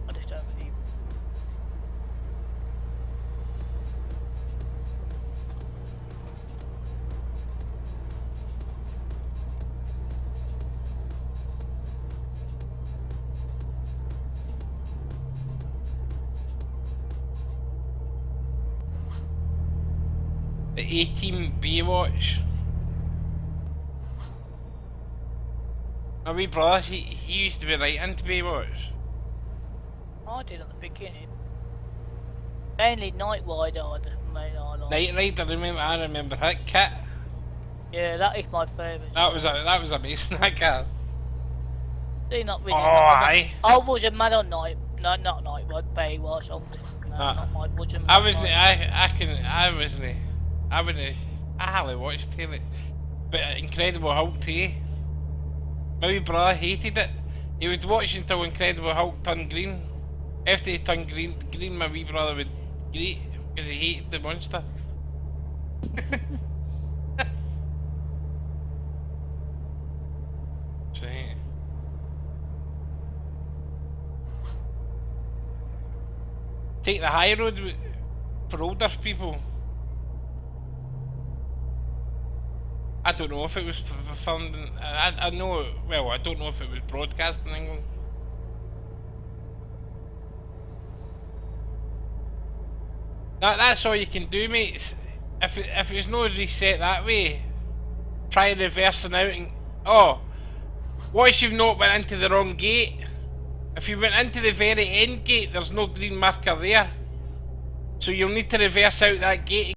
I just don't believe. The A-Team Baywatch. My wee brother, he used to be right into Baywatch. I did at the beginning. Mainly Night Rider, I like. Night Rider, I remember that kit. Yeah, that is my favourite. That was amazing, that car. See, not really. Oh, aye. I wasn't mad on Night. No, not Night Rider, Baywatch. Not my wasn't. I wasn't. I hardly watched it, but Incredible Hulk too. My wee brother hated it. He would watch until Incredible Hulk turned green. After he turned green, my wee brother would greet because he hated the monster. Right. Take the high road for older people. I don't know if it was filmed in, I know, well, I don't know if it was broadcast in England. That's all you can do, mates. If it's no reset that way, try reversing out and... Oh! What if you've not went into the wrong gate? If you went into the very end gate, there's no green marker there. So you'll need to reverse out that gate